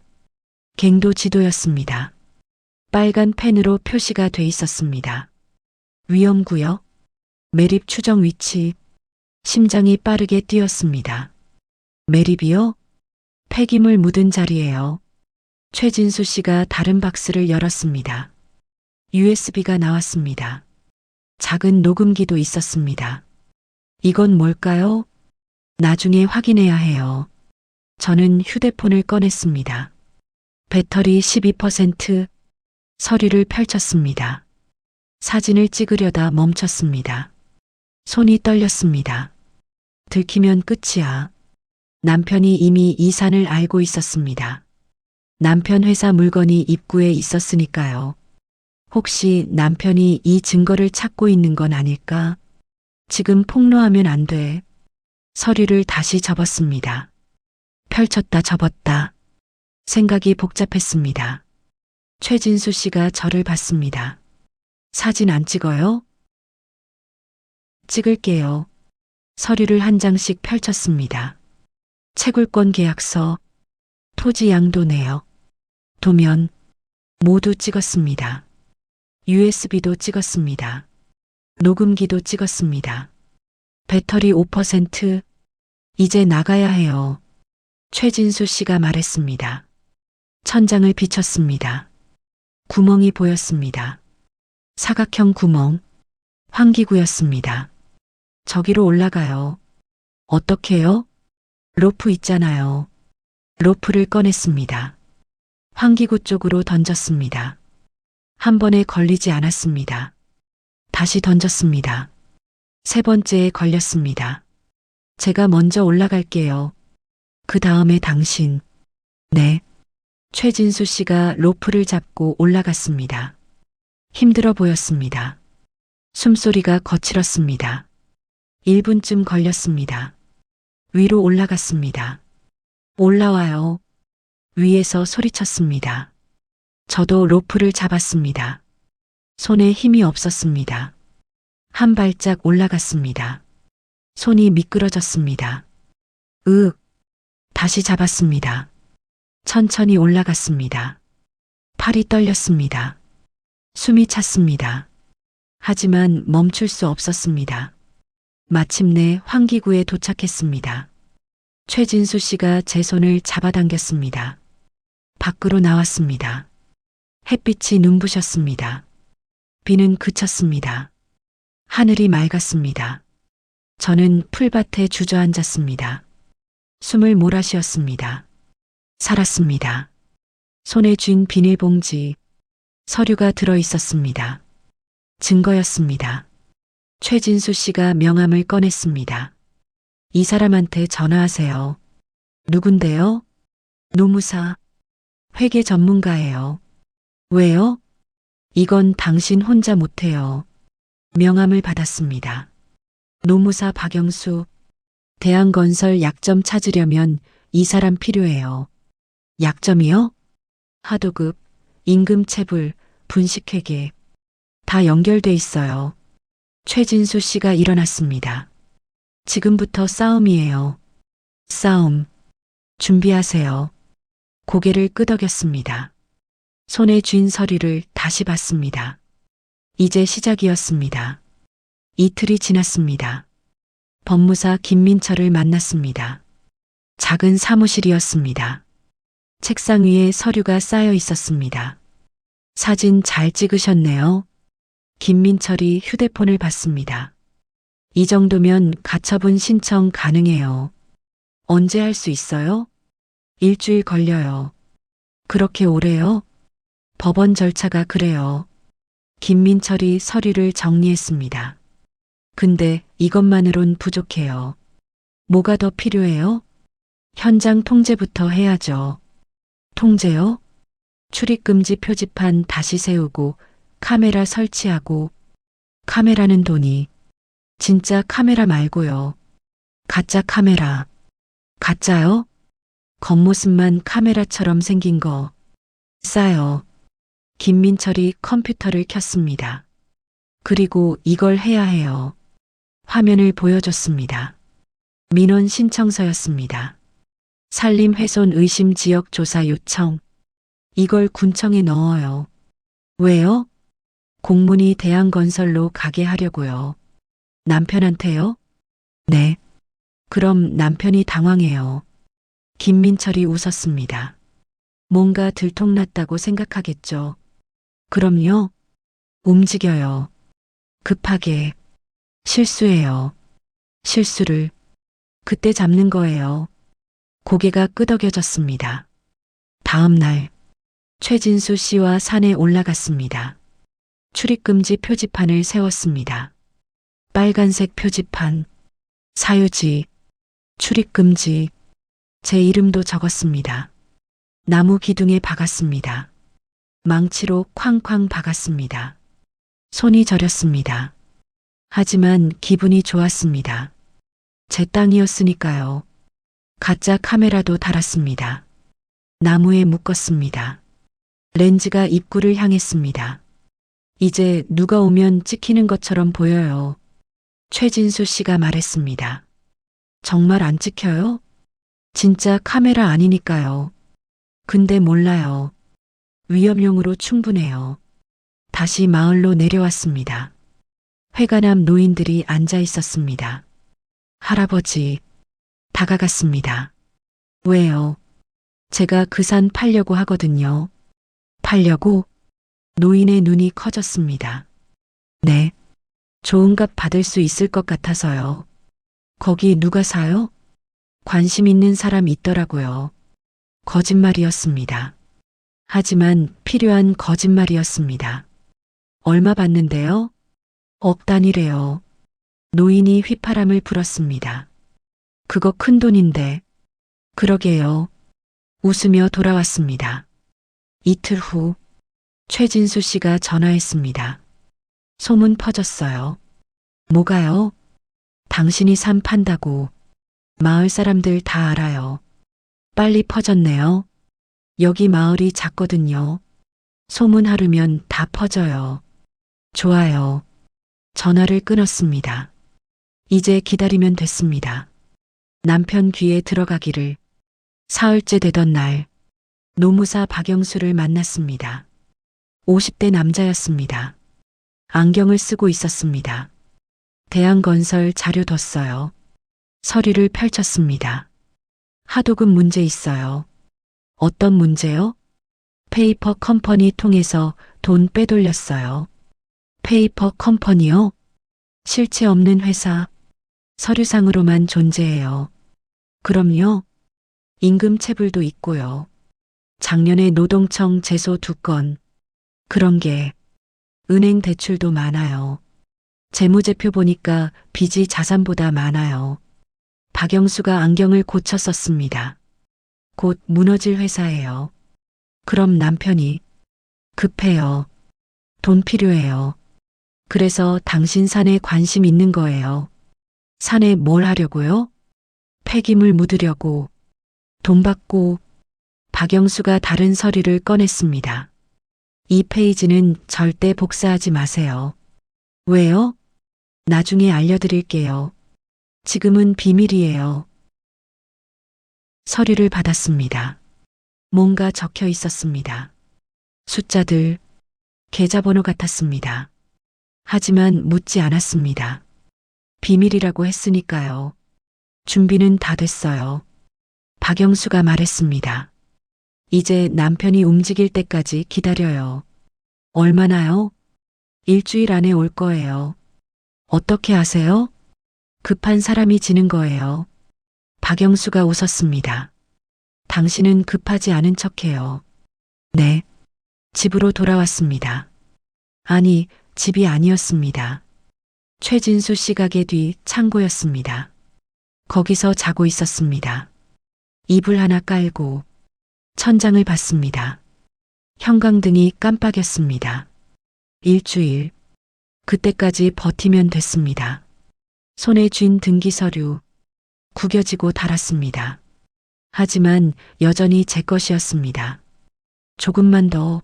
Speaker 2: 갱도 지도였습니다. 빨간 펜으로 표시가 돼 있었습니다. 위험구역, 매립 추정 위치, 심장이 빠르게 뛰었습니다. 매립이요? 폐기물 묻은 자리예요. 최진수 씨가 다른 박스를 열었습니다. USB가 나왔습니다. 작은 녹음기도 있었습니다. 이건 뭘까요? 나중에 확인해야 해요. 저는 휴대폰을 꺼냈습니다. 배터리 12%, 서류를 펼쳤습니다. 사진을 찍으려다 멈췄습니다. 손이 떨렸습니다. 들키면 끝이야. 남편이 이미 이 산을 알고 있었습니다. 남편 회사 물건이 입구에 있었으니까요. 혹시 남편이 이 증거를 찾고 있는 건 아닐까? 지금 폭로하면 안 돼. 서류를 다시 접었습니다. 펼쳤다 접었다. 생각이 복잡했습니다. 최진수 씨가 저를 봤습니다. 사진 안 찍어요? 찍을게요. 서류를 한 장씩 펼쳤습니다. 채굴권 계약서, 토지 양도 내역, 도면 모두 찍었습니다. USB도 찍었습니다. 녹음기도 찍었습니다. 배터리 5%, 이제 나가야 해요. 최진수 씨가 말했습니다. 천장을 비췄습니다. 구멍이 보였습니다. 사각형 구멍, 환기구였습니다. 저기로 올라가요. 어떻게요? 로프 있잖아요. 로프를 꺼냈습니다. 환기구 쪽으로 던졌습니다. 한 번에 걸리지 않았습니다. 다시 던졌습니다. 세 번째에 걸렸습니다. 제가 먼저 올라갈게요. 그 다음에 당신. 네. 최진수 씨가 로프를 잡고 올라갔습니다. 힘들어 보였습니다. 숨소리가 거칠었습니다. 1분쯤 걸렸습니다. 위로 올라갔습니다. 올라와요. 위에서 소리쳤습니다. 저도 로프를 잡았습니다. 손에 힘이 없었습니다. 한 발짝 올라갔습니다. 손이 미끄러졌습니다. 다시 잡았습니다. 천천히 올라갔습니다. 팔이 떨렸습니다. 숨이 찼습니다. 하지만 멈출 수 없었습니다. 마침내 환기구에 도착했습니다. 최진수 씨가 제 손을 잡아당겼습니다. 밖으로 나왔습니다. 햇빛이 눈부셨습니다. 비는 그쳤습니다. 하늘이 맑았습니다. 저는 풀밭에 주저앉았습니다. 숨을 몰아쉬었습니다. 살았습니다. 손에 쥔 비닐봉지, 서류가 들어 있었습니다. 증거였습니다. 최진수 씨가 명함을 꺼냈습니다. 이 사람한테 전화하세요. 누군데요? 노무사. 회계 전문가예요. 왜요? 이건 당신 혼자 못해요. 명함을 받았습니다. 노무사 박영수. 대한건설 약점 찾으려면 이 사람 필요해요. 약점이요? 하도급, 임금체불, 분식회계. 다 연결돼 있어요. 최진수 씨가 일어났습니다. 지금부터 싸움이에요. 싸움. 준비하세요. 고개를 끄덕였습니다. 손에 쥔 서류를 다시 봤습니다. 이제 시작이었습니다. 이틀이 지났습니다. 법무사 김민철을 만났습니다. 작은 사무실이었습니다. 책상 위에 서류가 쌓여 있었습니다. 사진 잘 찍으셨네요. 김민철이 휴대폰을 봤습니다. 이 정도면 가처분 신청 가능해요. 언제 할 수 있어요? 일주일 걸려요. 그렇게 오래요? 법원 절차가 그래요. 김민철이 서류를 정리했습니다. 근데 이것만으론 부족해요. 뭐가 더 필요해요? 현장 통제부터 해야죠. 통제요? 출입금지 표지판 다시 세우고 카메라 설치하고 카메라는 돈이 진짜 카메라 말고요. 가짜 카메라. 가짜요? 겉모습만 카메라처럼 생긴 거. 싸요. 김민철이 컴퓨터를 켰습니다. 그리고 이걸 해야 해요. 화면을 보여줬습니다. 민원 신청서였습니다. 산림훼손 의심 지역 조사 요청. 이걸 군청에 넣어요. 왜요? 공문이 대한건설로 가게 하려고요. 남편한테요? 네. 그럼 남편이 당황해요. 김민철이 웃었습니다. 뭔가 들통났다고 생각하겠죠. 그럼요. 움직여요. 급하게. 실수해요. 실수를 그때 잡는 거예요. 고개가 끄덕여졌습니다. 다음 날 최진수 씨와 산에 올라갔습니다. 출입금지 표지판을 세웠습니다. 빨간색 표지판, 사유지, 출입금지, 제 이름도 적었습니다. 나무 기둥에 박았습니다. 망치로 쾅쾅 박았습니다. 손이 저렸습니다. 하지만 기분이 좋았습니다. 제 땅이었으니까요. 가짜 카메라도 달았습니다. 나무에 묶었습니다. 렌즈가 입구를 향했습니다. 이제 누가 오면 찍히는 것처럼 보여요. 최진수 씨가 말했습니다. 정말 안 찍혀요? 진짜 카메라 아니니까요. 근데 몰라요. 위험용으로 충분해요. 다시 마을로 내려왔습니다. 회관앞 노인들이 앉아 있었습니다. 할아버지, 다가갔습니다. 왜요? 제가 그 산 팔려고 하거든요. 팔려고? 노인의 눈이 커졌습니다. 네. 좋은 값 받을 수 있을 것 같아서요. 거기 누가 사요? 관심 있는 사람 있더라고요. 거짓말이었습니다. 하지만 필요한 거짓말이었습니다. 얼마 받는데요? 억 단위래요. 노인이 휘파람을 불었습니다. 그거 큰 돈인데. 그러게요. 웃으며 돌아왔습니다. 이틀 후 최진수 씨가 전화했습니다. 소문 퍼졌어요. 뭐가요? 당신이 산 판다고. 마을 사람들 다 알아요. 빨리 퍼졌네요. 여기 마을이 작거든요. 소문 하루면 다 퍼져요. 좋아요. 전화를 끊었습니다. 이제 기다리면 됐습니다. 남편 귀에 들어가기를. 사흘째 되던 날, 노무사 박영수를 만났습니다. 50대 남자였습니다. 안경을 쓰고 있었습니다. 대한건설 자료 뒀어요. 서류를 펼쳤습니다. 하도급 문제 있어요. 어떤 문제요? 페이퍼 컴퍼니 통해서 돈 빼돌렸어요. 페이퍼 컴퍼니요? 실체 없는 회사. 서류상으로만 존재해요. 그럼요. 임금 체불도 있고요. 작년에 노동청 제소 2건. 그런 게 은행 대출도 많아요. 재무제표 보니까 빚이 자산보다 많아요. 박영수가 안경을 고쳐 썼습니다. 곧 무너질 회사예요. 그럼 남편이 급해요. 돈 필요해요. 그래서 당신 산에 관심 있는 거예요. 산에 뭘 하려고요? 폐기물 묻으려고. 돈 받고. 박영수가 다른 서류를 꺼냈습니다. 이 페이지는 절대 복사하지 마세요. 왜요? 나중에 알려드릴게요. 지금은 비밀이에요. 서류를 받았습니다. 뭔가 적혀 있었습니다. 숫자들, 계좌번호 같았습니다. 하지만 묻지 않았습니다. 비밀이라고 했으니까요. 준비는 다 됐어요. 박영수가 말했습니다. 이제 남편이 움직일 때까지 기다려요. 얼마나요? 일주일 안에 올 거예요. 어떻게 아세요? 급한 사람이 지는 거예요. 박영수가 웃었습니다. 당신은 급하지 않은 척해요. 네. 집으로 돌아왔습니다. 아니, 집이 아니었습니다. 최진수 씨 가게 뒤 창고였습니다. 거기서 자고 있었습니다. 이불 하나 깔고 천장을 봤습니다. 형광등이 깜빡였습니다. 일주일. 그때까지 버티면 됐습니다. 손에 쥔 등기 서류 구겨지고 닳았습니다. 하지만 여전히 제 것이었습니다. 조금만 더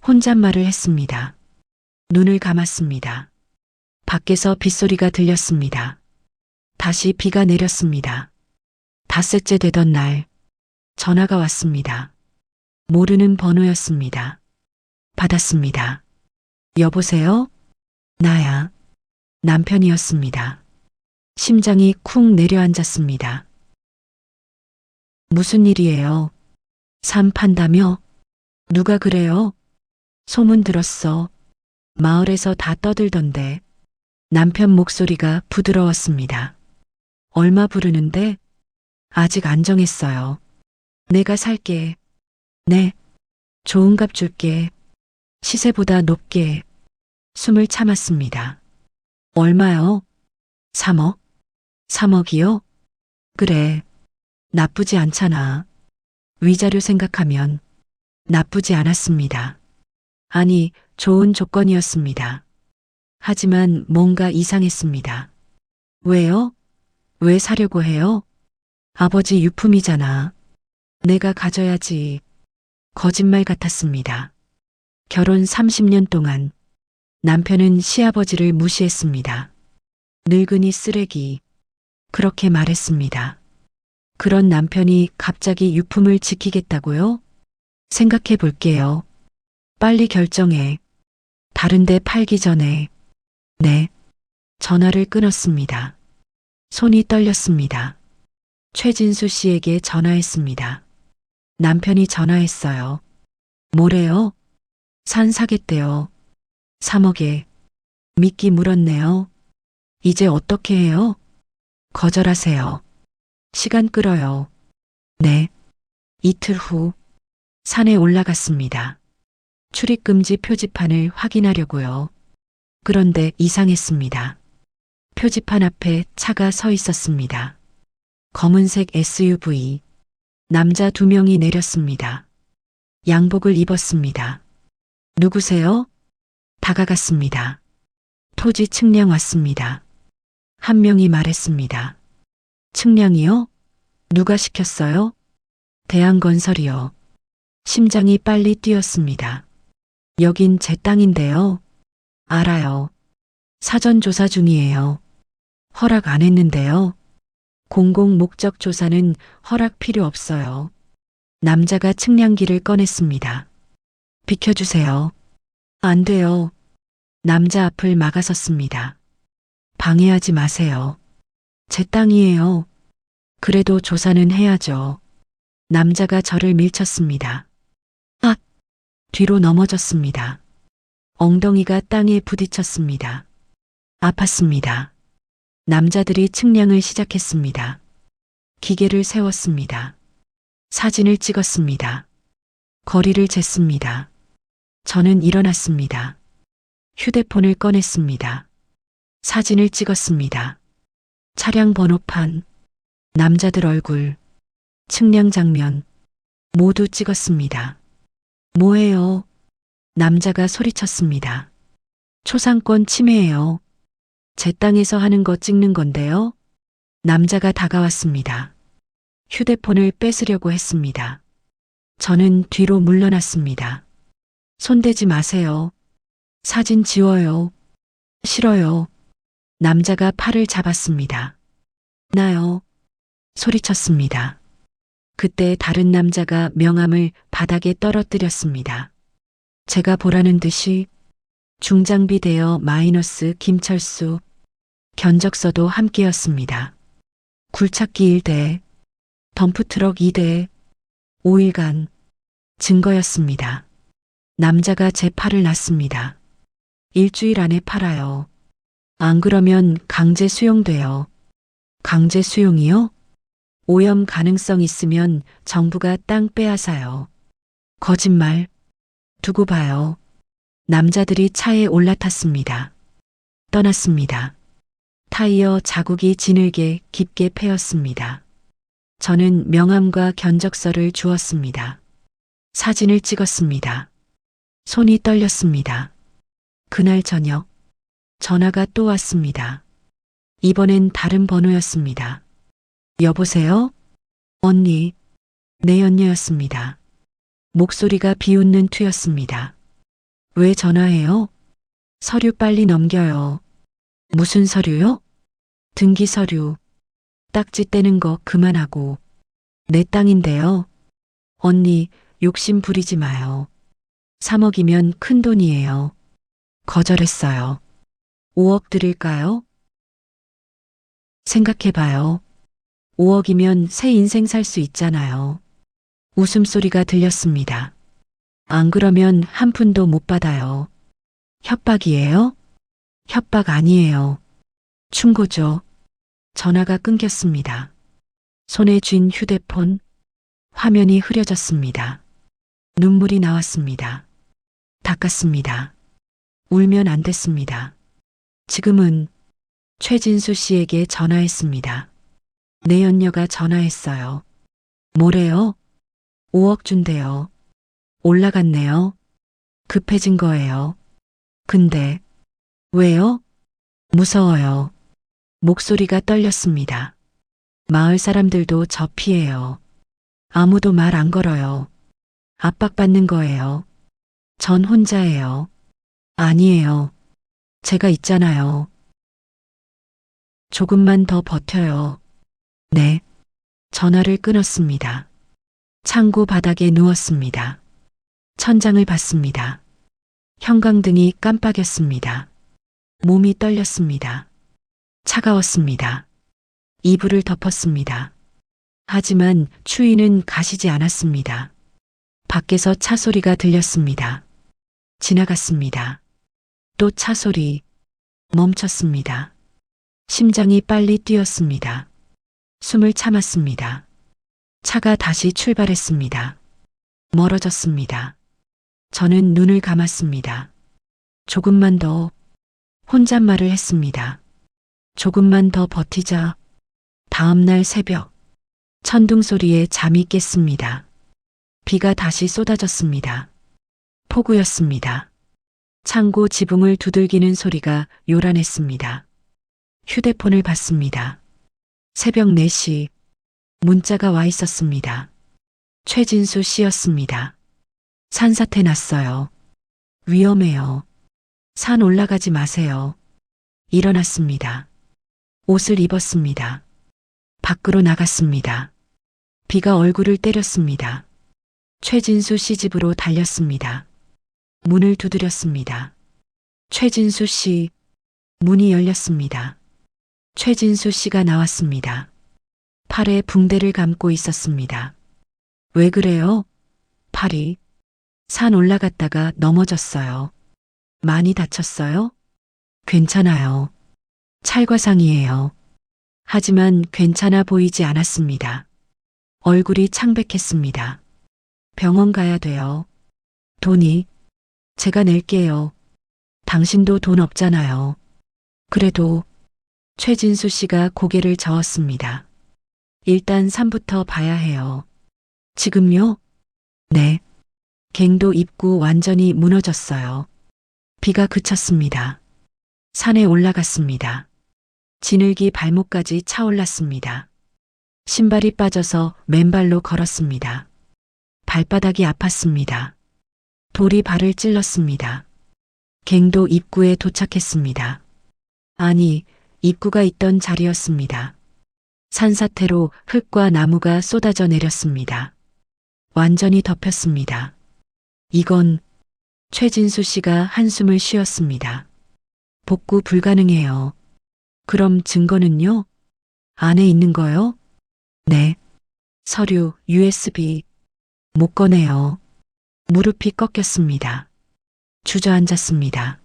Speaker 2: 혼잣말을 했습니다. 눈을 감았습니다. 밖에서 빗소리가 들렸습니다. 다시 비가 내렸습니다. 닷새째 되던 날 전화가 왔습니다. 모르는 번호였습니다. 받았습니다. 여보세요? 나야. 남편이었습니다. 심장이 쿵 내려앉았습니다. 무슨 일이에요? 삶 판다며? 누가 그래요? 소문 들었어. 마을에서 다 떠들던데. 남편 목소리가 부드러웠습니다. 얼마 부르는데? 아직 안 정했어요. 내가 살게. 네. 좋은 값 줄게. 시세보다 높게. 숨을 참았습니다. 얼마요? 3억? 3억이요? 그래. 나쁘지 않잖아. 위자료 생각하면 나쁘지 않았습니다. 아니, 좋은 조건이었습니다. 하지만 뭔가 이상했습니다. 왜요? 왜 사려고 해요? 아버지 유품이잖아. 내가 가져야지. 거짓말 같았습니다. 결혼 30년 동안 남편은 시아버지를 무시했습니다. 늙은이 쓰레기. 그렇게 말했습니다. 그런 남편이 갑자기 유품을 지키겠다고요? 생각해 볼게요. 빨리 결정해. 다른데 팔기 전에. 네. 전화를 끊었습니다. 손이 떨렸습니다. 최진수 씨에게 전화했습니다. 남편이 전화했어요. 뭐래요? 산 사겠대요. 3억에. 미끼 물었네요. 이제 어떻게 해요? 거절하세요. 시간 끌어요. 네. 이틀 후 산에 올라갔습니다. 출입금지 표지판을 확인하려고요. 그런데 이상했습니다. 표지판 앞에 차가 서 있었습니다. 검은색 SUV. 남자 2명이 내렸습니다. 양복을 입었습니다. 누구세요? 다가갔습니다. 토지 측량 왔습니다. 한 명이 말했습니다. 측량이요? 누가 시켰어요? 대한건설이요. 심장이 빨리 뛰었습니다. 여긴 제 땅인데요. 알아요. 사전 조사 중이에요. 허락 안 했는데요. 공공 목적 조사는 허락 필요 없어요. 남자가 측량기를 꺼냈습니다. 비켜주세요. 안 돼요. 남자 앞을 막아섰습니다. 방해하지 마세요. 제 땅이에요. 그래도 조사는 해야죠. 남자가 저를 밀쳤습니다. 아! 뒤로 넘어졌습니다. 엉덩이가 땅에 부딪혔습니다. 아팠습니다. 남자들이 측량을 시작했습니다. 기계를 세웠습니다. 사진을 찍었습니다. 거리를 쟀습니다. 저는 일어났습니다. 휴대폰을 꺼냈습니다. 사진을 찍었습니다. 차량 번호판, 남자들 얼굴, 측량 장면 모두 찍었습니다. 뭐예요? 남자가 소리쳤습니다. 초상권 침해예요. 제 땅에서 하는 거 찍는 건데요. 남자가 다가왔습니다. 휴대폰을 뺏으려고 했습니다. 저는 뒤로 물러났습니다. 손대지 마세요. 사진 지워요. 싫어요. 남자가 팔을 잡았습니다. 나요. 소리쳤습니다. 그때 다른 남자가 명함을 바닥에 떨어뜨렸습니다. 제가 보라는 듯이 중장비 대여 마이너스 김철수 견적서도 함께였습니다. 굴착기 1대, 덤프트럭 2대, 5일간 증거였습니다. 남자가 제 팔을 놨습니다. 일주일 안에 팔아요. 안 그러면 강제 수용돼요. 강제 수용이요? 오염 가능성 있으면 정부가 땅 빼앗아요. 거짓말. 두고 봐요. 남자들이 차에 올라탔습니다. 떠났습니다. 타이어 자국이 지늘게 깊게 패였습니다. 저는 명함과 견적서를 주었습니다. 사진을 찍었습니다. 손이 떨렸습니다. 그날 저녁 전화가 또 왔습니다. 이번엔 다른 번호였습니다. 여보세요? 언니. 내 연녀였습니다. 목소리가 비웃는 투였습니다. 왜 전화해요? 서류 빨리 넘겨요. 무슨 서류요? 등기 서류. 딱지 떼는 거 그만하고. 내 땅인데요. 언니, 욕심 부리지 마요. 3억이면 큰 돈이에요. 거절했어요. 5억 드릴까요? 생각해봐요. 5억이면 새 인생 살 수 있잖아요. 웃음소리가 들렸습니다. 안 그러면 한 푼도 못 받아요. 협박이에요? 협박 아니에요. 충고죠. 전화가 끊겼습니다. 손에 쥔 휴대폰, 화면이 흐려졌습니다. 눈물이 나왔습니다. 닦았습니다. 울면 안 됐습니다. 지금은 최진수 씨에게 전화했습니다. 내 연녀가 전화했어요. 뭐래요? 5억 준대요. 올라갔네요. 급해진 거예요. 근데 왜요? 무서워요. 목소리가 떨렸습니다. 마을 사람들도 저 피해요. 아무도 말 안 걸어요. 압박받는 거예요. 전 혼자예요. 아니에요. 제가 있잖아요. 조금만 더 버텨요. 네. 전화를 끊었습니다. 창고 바닥에 누웠습니다. 천장을 봤습니다. 형광등이 깜빡였습니다. 몸이 떨렸습니다. 차가웠습니다. 이불을 덮었습니다. 하지만 추위는 가시지 않았습니다. 밖에서 차 소리가 들렸습니다. 지나갔습니다. 또 차 소리. 멈췄습니다. 심장이 빨리 뛰었습니다. 숨을 참았습니다. 차가 다시 출발했습니다. 멀어졌습니다. 저는 눈을 감았습니다. 조금만 더. 혼잣말을 했습니다. 조금만 더 버티자. 다음날 새벽. 천둥 소리에 잠이 깼습니다. 비가 다시 쏟아졌습니다. 폭우였습니다. 창고 지붕을 두들기는 소리가 요란했습니다. 휴대폰을 봤습니다. 새벽 4시. 문자가 와 있었습니다. 최진수 씨였습니다. 산사태 났어요. 위험해요. 산 올라가지 마세요. 일어났습니다. 옷을 입었습니다. 밖으로 나갔습니다. 비가 얼굴을 때렸습니다. 최진수 씨 집으로 달렸습니다. 문을 두드렸습니다. 최진수 씨. 문이 열렸습니다. 최진수 씨가 나왔습니다. 팔에 붕대를 감고 있었습니다. 왜 그래요? 팔이. 산 올라갔다가 넘어졌어요. 많이 다쳤어요? 괜찮아요. 찰과상이에요. 하지만 괜찮아 보이지 않았습니다. 얼굴이 창백했습니다. 병원 가야 돼요. 돈이. 제가 낼게요. 당신도 돈 없잖아요. 그래도. 최진수 씨가 고개를 저었습니다. 일단 산부터 봐야 해요. 지금요? 네. 갱도 입구 완전히 무너졌어요. 비가 그쳤습니다. 산에 올라갔습니다. 지늘기 발목까지 차올랐습니다. 신발이 빠져서 맨발로 걸었습니다. 발바닥이 아팠습니다. 돌이 발을 찔렀습니다. 갱도 입구에 도착했습니다. 아니, 입구가 있던 자리였습니다. 산사태로 흙과 나무가 쏟아져 내렸습니다. 완전히 덮였습니다. 이건. 최진수 씨가 한숨을 쉬었습니다. 복구 불가능해요. 그럼 증거는요? 안에 있는 거요? 네. 서류, USB. 못 꺼내요. 무릎이 꺾였습니다. 주저앉았습니다.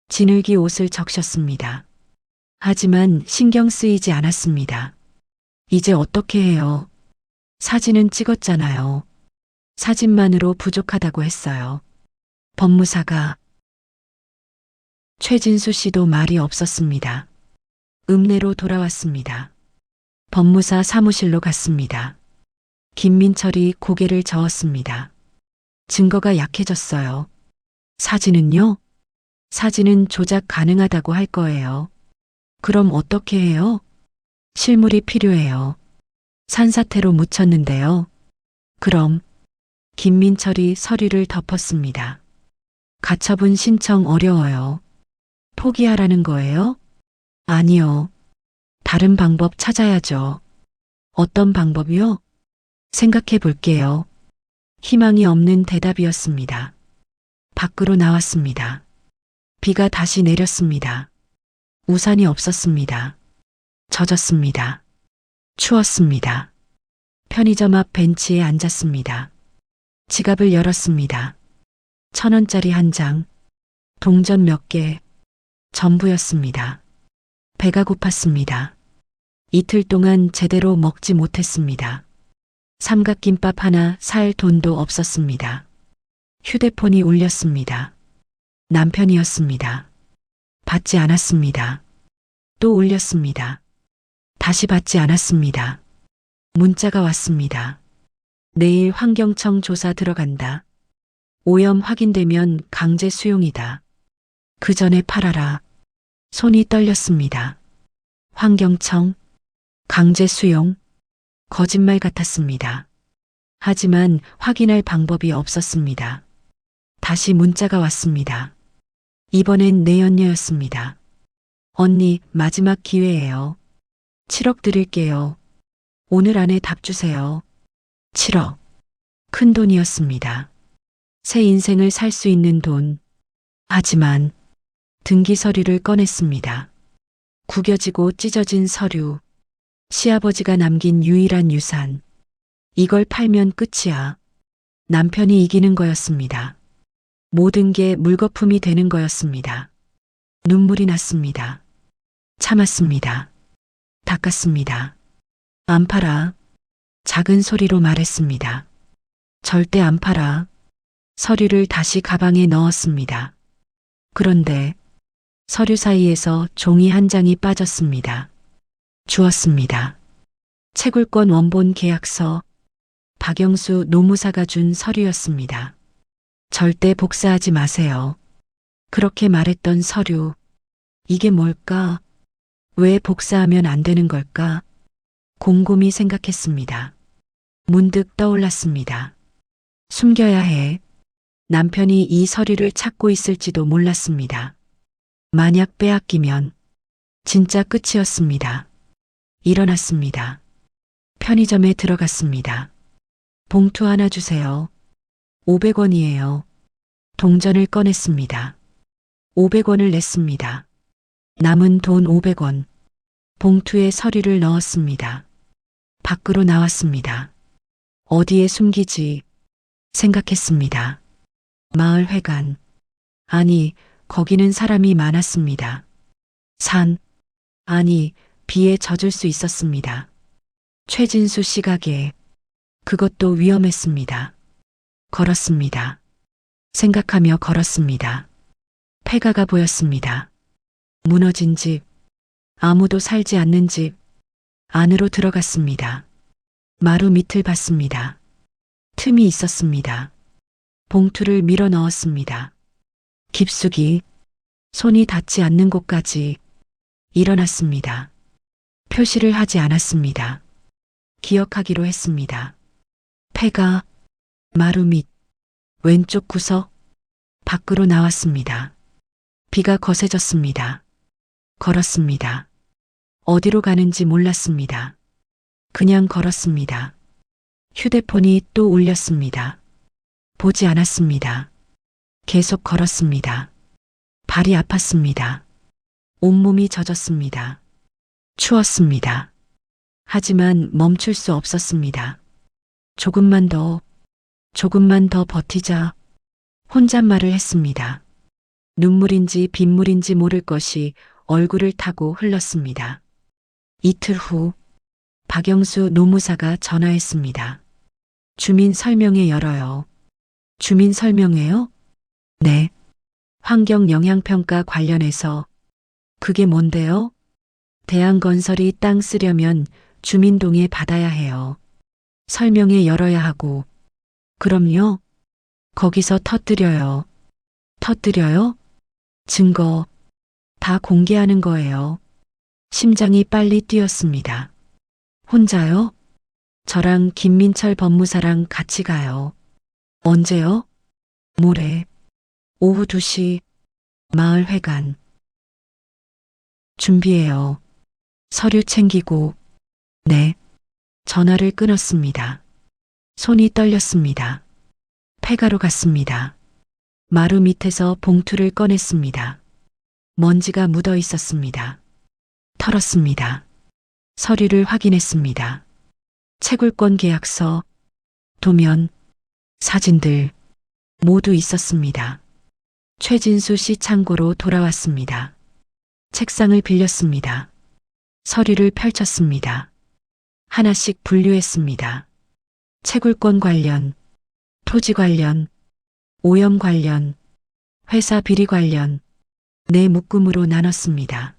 Speaker 2: 지늘기 옷을 적셨습니다. 하지만 신경 쓰이지 않았습니다. 이제 어떻게 해요? 사진은 찍었잖아요. 사진만으로 부족하다고 했어요. 법무사가. 최진수 씨도 말이 없었습니다. 읍내로 돌아왔습니다. 법무사 사무실로 갔습니다. 김민철이 고개를 저었습니다. 증거가 약해졌어요. 사진은요? 사진은 조작 가능하다고 할 거예요. 그럼 어떻게 해요? 실물이 필요해요. 산사태로 묻혔는데요. 그럼 김민철이 서류를 덮었습니다. 가처분 신청 어려워요. 포기하라는 거예요? 아니요. 다른 방법 찾아야죠. 어떤 방법이요? 생각해 볼게요. 희망이 없는 대답이었습니다. 밖으로 나왔습니다. 비가 다시 내렸습니다. 우산이 없었습니다. 젖었습니다. 추웠습니다. 편의점 앞 벤치에 앉았습니다. 지갑을 열었습니다. 1,000원짜리 한 장, 동전 몇 개, 전부였습니다. 배가 고팠습니다. 이틀 동안 제대로 먹지 못했습니다. 삼각김밥 하나 살 돈도 없었습니다. 휴대폰이 울렸습니다. 남편이었습니다. 받지 않았습니다. 또 울렸습니다. 다시 받지 않았습니다. 문자가 왔습니다. 내일 환경청 조사 들어간다. 오염 확인되면 강제 수용이다. 그 전에 팔아라. 손이 떨렸습니다. 환경청, 강제 수용, 거짓말 같았습니다. 하지만 확인할 방법이 없었습니다. 다시 문자가 왔습니다. 이번엔 내연녀였습니다. 언니, 마지막 기회예요. 7억 드릴게요. 오늘 안에 답 주세요. 7억. 큰 돈이었습니다. 새 인생을 살 수 있는 돈. 하지만 등기 서류를 꺼냈습니다. 구겨지고 찢어진 서류. 시아버지가 남긴 유일한 유산. 이걸 팔면 끝이야. 남편이 이기는 거였습니다. 모든 게 물거품이 되는 거였습니다. 눈물이 났습니다. 참았습니다. 닦았습니다. 안 팔아. 작은 소리로 말했습니다. 절대 안 팔아. 서류를 다시 가방에 넣었습니다. 그런데 서류 사이에서 종이 한 장이 빠졌습니다. 주었습니다. 채굴권 원본 계약서, 박영수 노무사가 준 서류였습니다. 절대 복사하지 마세요. 그렇게 말했던 서류. 이게 뭘까? 왜 복사하면 안 되는 걸까? 곰곰이 생각했습니다. 문득 떠올랐습니다. 숨겨야 해. 남편이 이 서류를 찾고 있을지도 몰랐습니다. 만약 빼앗기면 진짜 끝이었습니다. 일어났습니다. 편의점에 들어갔습니다. 봉투 하나 주세요. 500원이에요. 동전을 꺼냈습니다. 500원을 냈습니다. 남은 돈 500원. 봉투에 서류를 넣었습니다. 밖으로 나왔습니다. 어디에 숨기지 생각했습니다. 마을 회관. 아니, 거기는 사람이 많았습니다. 산. 아니, 비에 젖을 수 있었습니다. 최진수 씨 가게. 그것도 위험했습니다. 걸었습니다. 생각하며 걸었습니다. 폐가가 보였습니다. 무너진 집. 아무도 살지 않는 집. 안으로 들어갔습니다. 마루 밑을 봤습니다. 틈이 있었습니다. 봉투를 밀어 넣었습니다. 깊숙이 손이 닿지 않는 곳까지 일어났습니다. 표시를 하지 않았습니다. 기억하기로 했습니다. 폐가 마루 밑 왼쪽 구석 밖으로 나왔습니다. 비가 거세졌습니다. 걸었습니다. 어디로 가는지 몰랐습니다. 그냥 걸었습니다. 휴대폰이 또 울렸습니다. 보지 않았습니다. 계속 걸었습니다. 발이 아팠습니다. 온몸이 젖었습니다. 추웠습니다. 하지만 멈출 수 없었습니다. 조금만 더 버티자. 혼잣말을 했습니다. 눈물인지 빗물인지 모를 것이 얼굴을 타고 흘렀습니다. 이틀 후 박영수 노무사가 전화했습니다. 주민 설명회 열어요. 주민 설명회요? 네. 환경 영향평가 관련해서. 그게 뭔데요? 대한건설이 땅 쓰려면 주민동의 받아야 해요. 설명회 열어야 하고. 그럼요. 거기서 터뜨려요. 터뜨려요? 증거. 다 공개하는 거예요. 심장이 빨리 뛰었습니다. 혼자요? 저랑 김민철 법무사랑 같이 가요. 언제요? 모레. 오후 2시. 마을회관. 준비해요. 서류 챙기고. 네. 전화를 끊었습니다. 손이 떨렸습니다. 폐가로 갔습니다. 마루 밑에서 봉투를 꺼냈습니다. 먼지가 묻어 있었습니다. 털었습니다. 서류를 확인했습니다. 채굴권 계약서, 도면, 사진들 모두 있었습니다. 최진수 씨 창고로 돌아왔습니다. 책상을 빌렸습니다. 서류를 펼쳤습니다. 하나씩 분류했습니다. 채굴권 관련, 토지 관련, 오염 관련, 회사 비리 관련, 네 묶음으로 나눴습니다.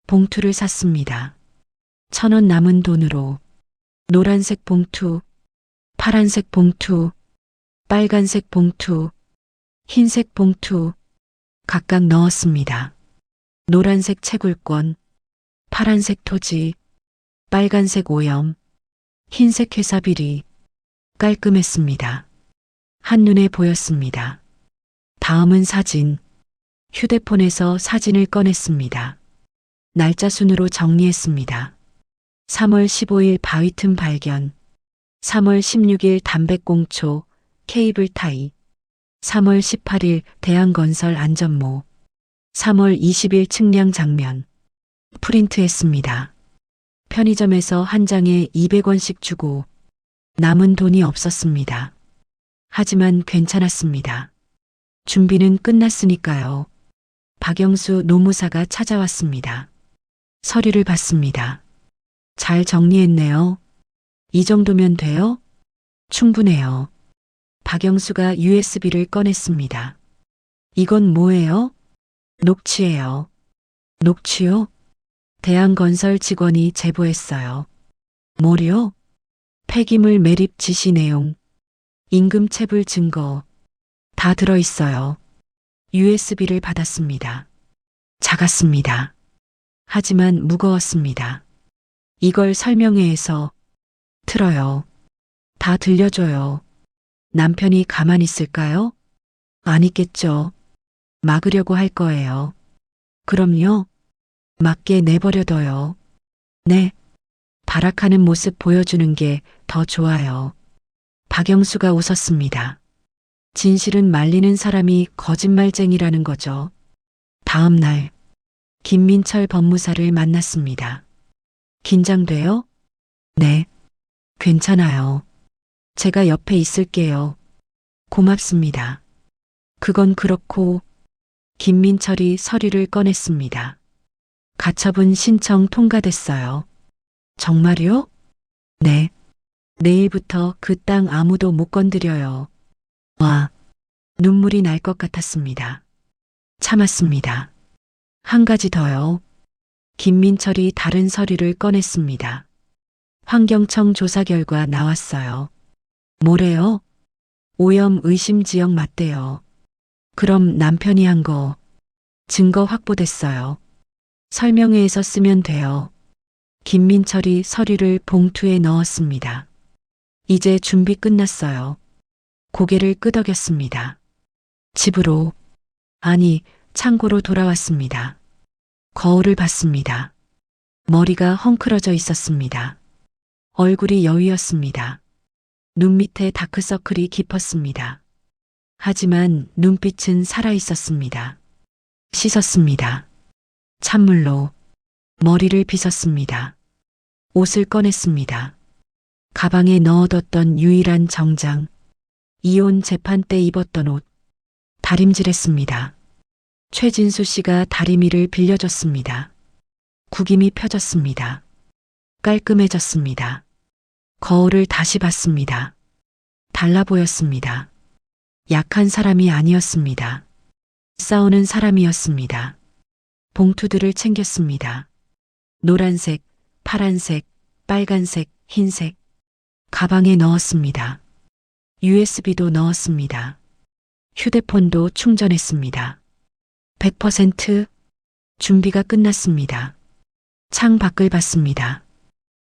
Speaker 2: 봉투를 샀습니다. 1,000원 남은 돈으로 노란색 봉투, 파란색 봉투, 빨간색 봉투, 흰색 봉투 각각 넣었습니다. 노란색 채굴권, 파란색 토지, 빨간색 오염, 흰색 회사 비리. 깔끔했습니다. 한눈에 보였습니다. 다음은 사진. 휴대폰에서 사진을 꺼냈습니다. 날짜 순으로 정리했습니다. 3월 15일 바위 틈 발견, 3월 16일 담배꽁초, 케이블 타이, 3월 18일 대한건설 안전모, 3월 20일 측량 장면. 프린트했습니다. 편의점에서 한 장에 200원씩 주고 남은 돈이 없었습니다. 하지만 괜찮았습니다. 준비는 끝났으니까요. 박영수 노무사가 찾아왔습니다. 서류를 받습니다. 잘 정리했네요. 이 정도면 돼요? 충분해요. 박영수가 USB를 꺼냈습니다. 이건 뭐예요? 녹취예요. 녹취요? 대한건설 직원이 제보했어요. 뭐요? 폐기물 매립 지시 내용, 임금 체불 증거 다 들어있어요. USB를 받았습니다. 작았습니다. 하지만 무거웠습니다. 이걸 설명회에서 틀어요. 다 들려줘요. 남편이 가만히 있을까요? 아니겠죠. 막으려고 할 거예요. 그럼요. 맞게 내버려둬요. 네. 발악하는 모습 보여주는 게 더 좋아요. 박영수가 웃었습니다. 진실은 말리는 사람이 거짓말쟁이라는 거죠. 다음 날 김민철 법무사를 만났습니다. 긴장돼요? 네. 괜찮아요. 제가 옆에 있을게요. 고맙습니다. 그건 그렇고. 김민철이 서류를 꺼냈습니다. 가처분 신청 통과됐어요. 정말요? 네. 내일부터 그 땅 아무도 못 건드려요. 와, 눈물이 날 것 같았습니다. 참았습니다. 한 가지 더요. 김민철이 다른 서류를 꺼냈습니다. 환경청 조사 결과 나왔어요. 뭐래요? 오염 의심 지역 맞대요. 그럼 남편이 한 거 증거 확보됐어요. 설명회에서 쓰면 돼요. 김민철이 서류를 봉투에 넣었습니다. 이제 준비 끝났어요. 고개를 끄덕였습니다. 집으로, 아니, 창고로 돌아왔습니다. 거울을 봤습니다. 머리가 헝클어져 있었습니다. 얼굴이 여위었습니다. 눈 밑에 다크서클이 깊었습니다. 하지만 눈빛은 살아있었습니다. 씻었습니다. 찬물로 머리를 빗었습니다. 옷을 꺼냈습니다. 가방에 넣어뒀던 유일한 정장, 이혼 재판 때 입었던 옷, 다림질했습니다. 최진수 씨가 다리미를 빌려줬습니다. 구김이 펴졌습니다. 깔끔해졌습니다. 거울을 다시 봤습니다. 달라 보였습니다. 약한 사람이 아니었습니다. 싸우는 사람이었습니다. 봉투들을 챙겼습니다. 노란색, 파란색, 빨간색, 흰색. 가방에 넣었습니다. USB도 넣었습니다. 휴대폰도 충전했습니다. 100% 준비가 끝났습니다. 창 밖을 봤습니다.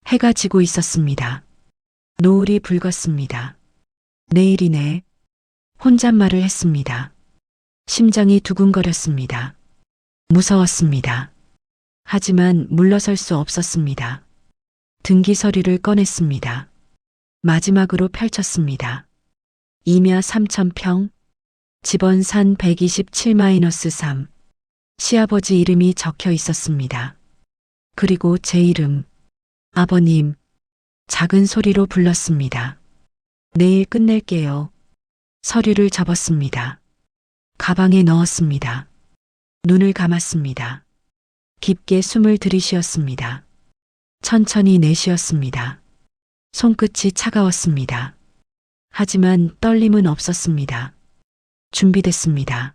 Speaker 2: 해가 지고 있었습니다. 노을이 붉었습니다. 내일이네. 혼잣말을 했습니다. 심장이 두근거렸습니다. 무서웠습니다. 하지만 물러설 수 없었습니다. 등기 서류를 꺼냈습니다. 마지막으로 펼쳤습니다. 임야 3,000평, 집원 산 127-3. 시아버지 이름이 적혀 있었습니다. 그리고 제 이름, 아버님, 작은 소리로 불렀습니다. 내일 끝낼게요. 서류를 접었습니다. 가방에 넣었습니다. 눈을 감았습니다. 깊게 숨을 들이쉬었습니다. 천천히 내쉬었습니다. 손끝이 차가웠습니다. 하지만 떨림은 없었습니다. 준비됐습니다.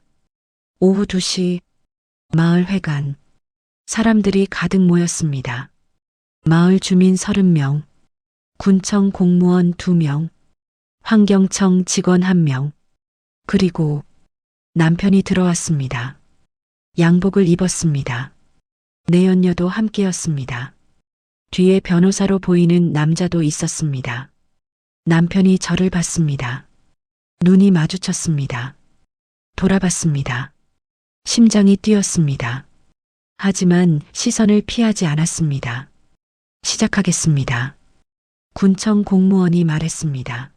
Speaker 2: 오후 2시, 마을회관. 사람들이 가득 모였습니다. 마을 주민 30명, 군청 공무원 2명, 환경청 직원 1명, 그리고 남편이 들어왔습니다. 양복을 입었습니다. 내연녀도 함께였습니다. 뒤에 변호사로 보이는 남자도 있었습니다. 남편이 저를 봤습니다. 눈이 마주쳤습니다. 돌아봤습니다. 심장이 뛰었습니다. 하지만 시선을 피하지 않았습니다. 시작하겠습니다. 군청 공무원이 말했습니다.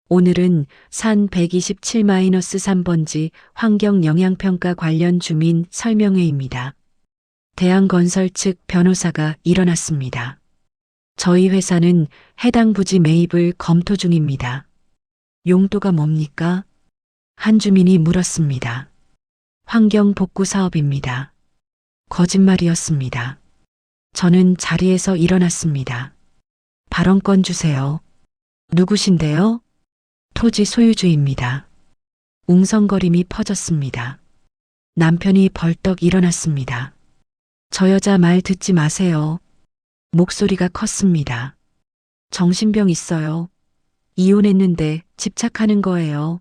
Speaker 2: 오늘은 산 127-3번지 환경영향평가 관련 주민 설명회입니다. 대한건설 측 변호사가 일어났습니다. 저희 회사는 해당 부지 매입을 검토 중입니다. 용도가 뭡니까? 한 주민이 물었습니다. 환경 복구 사업입니다. 거짓말이었습니다. 저는 자리에서 일어났습니다. 발언권 주세요. 누구신데요? 토지 소유주입니다. 웅성거림이 퍼졌습니다. 남편이 벌떡 일어났습니다. 저 여자 말 듣지 마세요. 목소리가 컸습니다. 정신병 있어요. 이혼했는데 집착하는 거예요.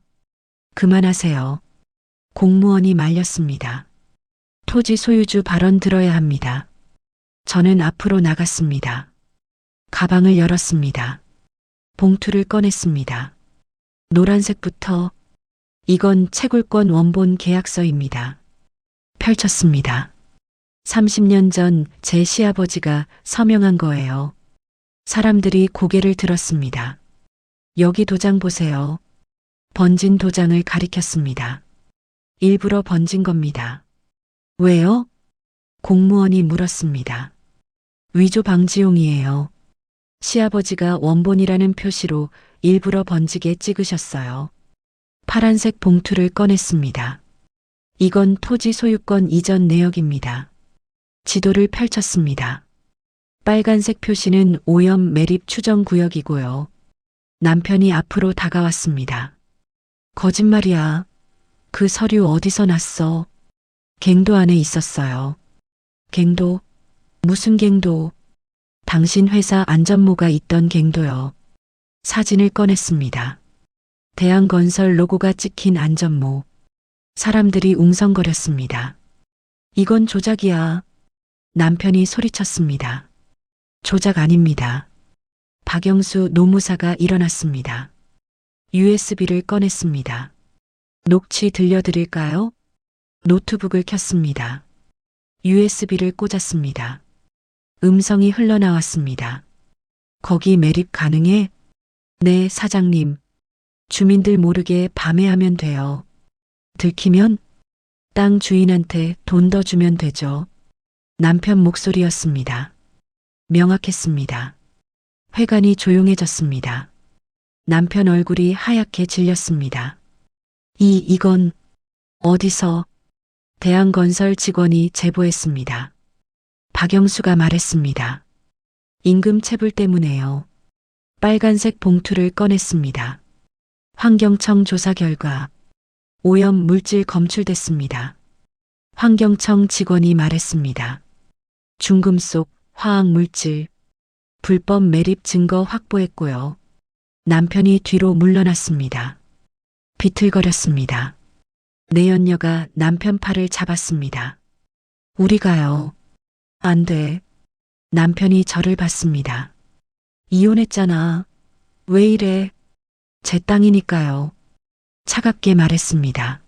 Speaker 2: 그만하세요. 공무원이 말렸습니다. 토지 소유주 발언 들어야 합니다. 저는 앞으로 나갔습니다. 가방을 열었습니다. 봉투를 꺼냈습니다. 노란색부터 이건 채굴권 원본 계약서입니다. 펼쳤습니다. 30년 전 제 시아버지가 서명한 거예요. 사람들이 고개를 들었습니다. 여기 도장 보세요. 번진 도장을 가리켰습니다. 일부러 번진 겁니다. 왜요? 공무원이 물었습니다. 위조 방지용이에요. 시아버지가 원본이라는 표시로 일부러 번지게 찍으셨어요. 파란색 봉투를 꺼냈습니다. 이건 토지 소유권 이전 내역입니다. 지도를 펼쳤습니다. 빨간색 표시는 오염 매립 추정 구역이고요. 남편이 앞으로 다가왔습니다. 거짓말이야. 그 서류 어디서 났어? 갱도 안에 있었어요. 갱도? 무슨 갱도? 당신 회사 안전모가 있던 갱도요. 사진을 꺼냈습니다. 대한건설 로고가 찍힌 안전모. 사람들이 웅성거렸습니다. 이건 조작이야. 남편이 소리쳤습니다. 조작 아닙니다. 박영수 노무사가 일어났습니다. USB를 꺼냈습니다. 녹취 들려드릴까요? 노트북을 켰습니다. USB를 꽂았습니다. 음성이 흘러나왔습니다. 거기 매립 가능해? 네, 사장님. 주민들 모르게 밤에 하면 돼요. 들키면 땅 주인한테 돈 더 주면 되죠. 남편 목소리였습니다. 명확했습니다. 회관이 조용해졌습니다. 남편 얼굴이 하얗게 질렸습니다. 이건 어디서? 대한건설 직원이 제보했습니다. 박영수가 말했습니다. 임금체불 때문에요. 빨간색 봉투를 꺼냈습니다. 환경청 조사 결과 오염 물질 검출됐습니다. 환경청 직원이 말했습니다. 중금속, 화학 물질, 불법 매립 증거 확보했고요. 남편이 뒤로 물러났습니다. 비틀거렸습니다. 내연녀가 남편 팔을 잡았습니다. 우리가요. 안 돼. 남편이 저를 봤습니다. 이혼했잖아. 왜 이래? 제 땅이니까요. 차갑게 말했습니다.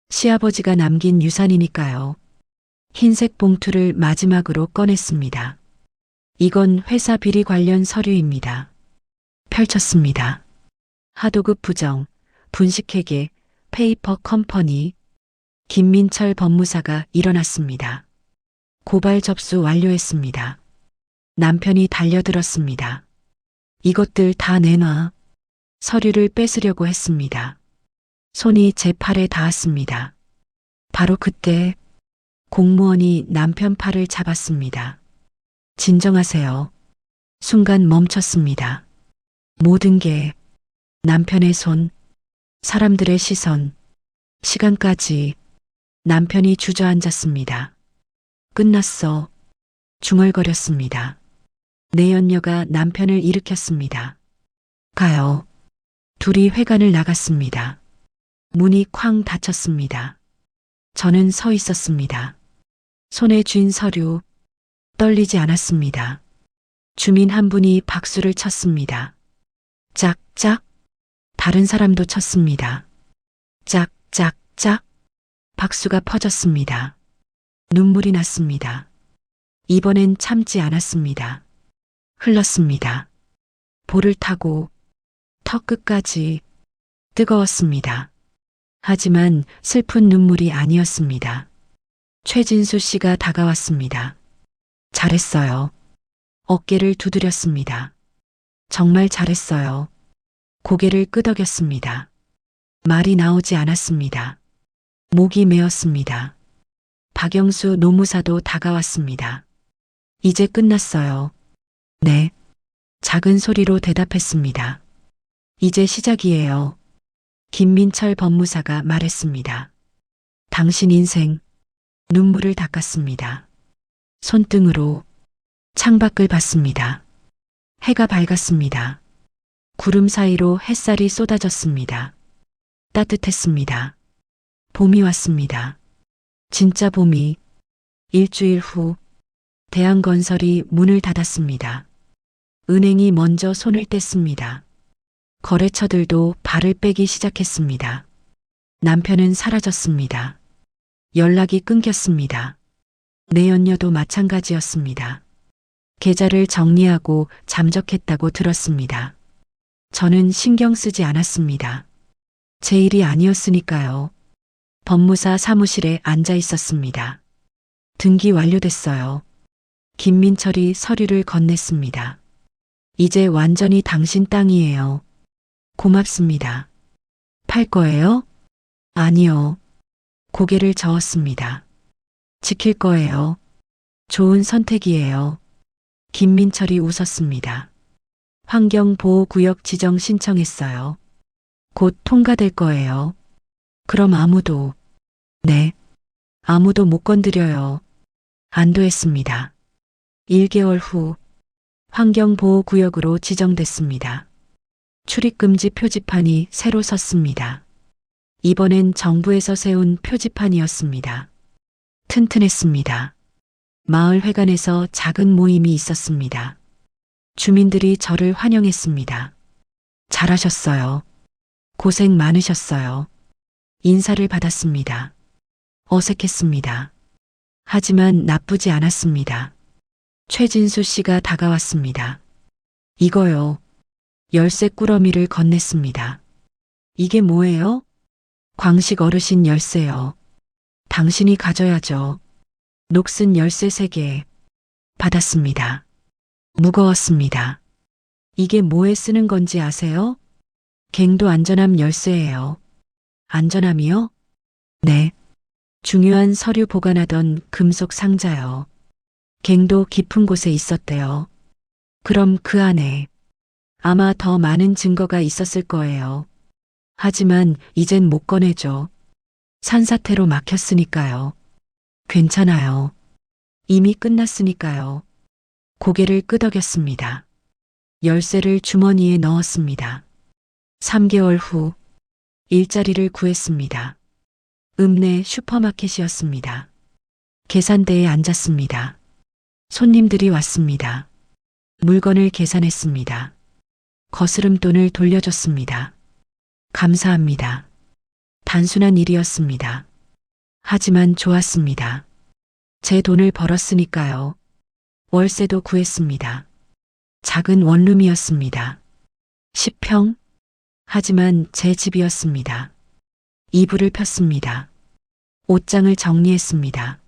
Speaker 2: 시아버지가 남긴 유산이니까요. 흰색 봉투를 마지막으로 꺼냈습니다. 이건 회사 비리 관련 서류입니다. 펼쳤습니다. 하도급 부정, 분식회계, 페이퍼 컴퍼니, 김민철 법무사가 일어났습니다. 고발 접수 완료했습니다. 남편이 달려들었습니다. 이것들 다 내놔. 서류를 뺏으려고 했습니다. 손이 제 팔에 닿았습니다. 바로 그때 공무원이 남편 팔을 잡았습니다. 진정하세요. 순간 멈췄습니다. 모든 게 남편의 손, 사람들의 시선, 시간까지 남편이 주저앉았습니다. 끝났어. 중얼거렸습니다. 내연녀가 남편을 일으켰습니다. 가요. 둘이 회관을 나갔습니다. 문이 쾅 닫혔습니다. 저는 서 있었습니다. 손에 쥔 서류, 떨리지 않았습니다. 주민 한 분이 박수를 쳤습니다. 짝짝. 다른 사람도 쳤습니다. 짝짝짝. 박수가 퍼졌습니다. 눈물이 났습니다. 이번엔 참지 않았습니다. 흘렀습니다. 볼을 타고 턱 끝까지 뜨거웠습니다. 하지만 슬픈 눈물이 아니었습니다. 최진수 씨가 다가왔습니다. 잘했어요. 어깨를 두드렸습니다. 정말 잘했어요. 고개를 끄덕였습니다. 말이 나오지 않았습니다. 목이 메었습니다. 박영수 노무사도 다가왔습니다. 이제 끝났어요. 네. 작은 소리로 대답했습니다. 이제 시작이에요. 김민철 법무사가 말했습니다. 당신 인생, 눈물을 닦았습니다. 손등으로 창밖을 봤습니다. 해가 밝았습니다. 구름 사이로 햇살이 쏟아졌습니다. 따뜻했습니다. 봄이 왔습니다. 진짜 봄이. 일주일 후 대한건설이 문을 닫았습니다. 은행이 먼저 손을 뗐습니다. 거래처들도 발을 빼기 시작했습니다. 남편은 사라졌습니다. 연락이 끊겼습니다. 내연녀도 마찬가지였습니다. 계좌를 정리하고 잠적했다고 들었습니다. 저는 신경 쓰지 않았습니다. 제 일이 아니었으니까요. 법무사 사무실에 앉아 있었습니다. 등기 완료됐어요. 김민철이 서류를 건넸습니다. 이제 완전히 당신 땅이에요. 고맙습니다. 팔 거예요? 아니요. 고개를 저었습니다. 지킬 거예요. 좋은 선택이에요. 김민철이 웃었습니다. 환경보호구역 지정 신청했어요. 곧 통과될 거예요. 그럼 아무도, 네, 아무도 못 건드려요. 안도했습니다. 1개월 후 환경보호구역으로 지정됐습니다. 출입금지 표지판이 새로 섰습니다. 이번엔 정부에서 세운 표지판이었습니다. 튼튼했습니다. 마을 회관에서 작은 모임이 있었습니다. 주민들이 저를 환영했습니다. 잘하셨어요. 고생 많으셨어요. 인사를 받았습니다. 어색했습니다. 하지만 나쁘지 않았습니다. 최진수 씨가 다가왔습니다. 이거요. 열쇠 꾸러미를 건넸습니다. 이게 뭐예요? 광식 어르신 열쇠요. 당신이 가져야죠. 녹슨 열쇠 3개. 받았습니다. 무거웠습니다. 이게 뭐에 쓰는 건지 아세요? 갱도 안전함 열쇠예요. 안전함이요? 네. 중요한 서류 보관하던 금속 상자요. 갱도 깊은 곳에 있었대요. 그럼 그 안에 아마 더 많은 증거가 있었을 거예요. 하지만 이젠 못 꺼내죠. 산사태로 막혔으니까요. 괜찮아요. 이미 끝났으니까요. 고개를 끄덕였습니다. 열쇠를 주머니에 넣었습니다. 3개월 후 일자리를 구했습니다. 읍내 슈퍼마켓이었습니다. 계산대에 앉았습니다. 손님들이 왔습니다. 물건을 계산했습니다. 거스름돈을 돌려줬습니다. 감사합니다. 단순한 일이었습니다. 하지만 좋았습니다. 제 돈을 벌었으니까요. 월세도 구했습니다. 작은 원룸이었습니다. 10평? 하지만 제 집이었습니다. 이불을 폈습니다. 옷장을 정리했습니다.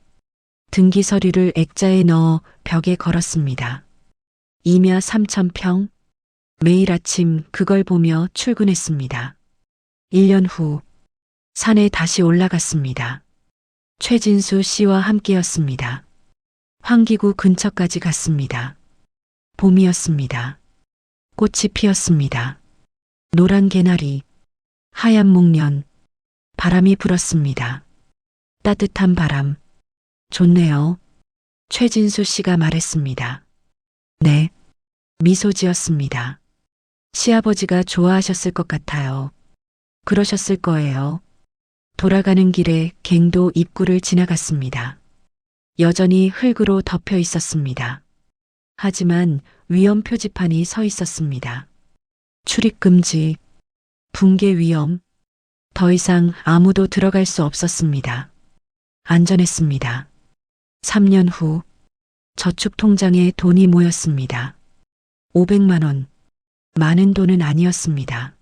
Speaker 2: 등기 서류를 액자에 넣어 벽에 걸었습니다. 임야 3,000평? 매일 아침 그걸 보며 출근했습니다. 1년 후 산에 다시 올라갔습니다. 최진수 씨와 함께였습니다. 환기구 근처까지 갔습니다. 봄이었습니다. 꽃이 피었습니다. 노란 개나리, 하얀 목련, 바람이 불었습니다. 따뜻한 바람. 좋네요. 최진수 씨가 말했습니다. 네. 미소 지었습니다. 시아버지가 좋아하셨을 것 같아요. 그러셨을 거예요. 돌아가는 길에 갱도 입구를 지나갔습니다. 여전히 흙으로 덮여 있었습니다. 하지만 위험 표지판이 서 있었습니다. 출입 금지, 붕괴 위험. 더 이상 아무도 들어갈 수 없었습니다. 안전했습니다. 3년 후 저축 통장에 돈이 모였습니다. 500만 원. 많은 돈은 아니었습니다.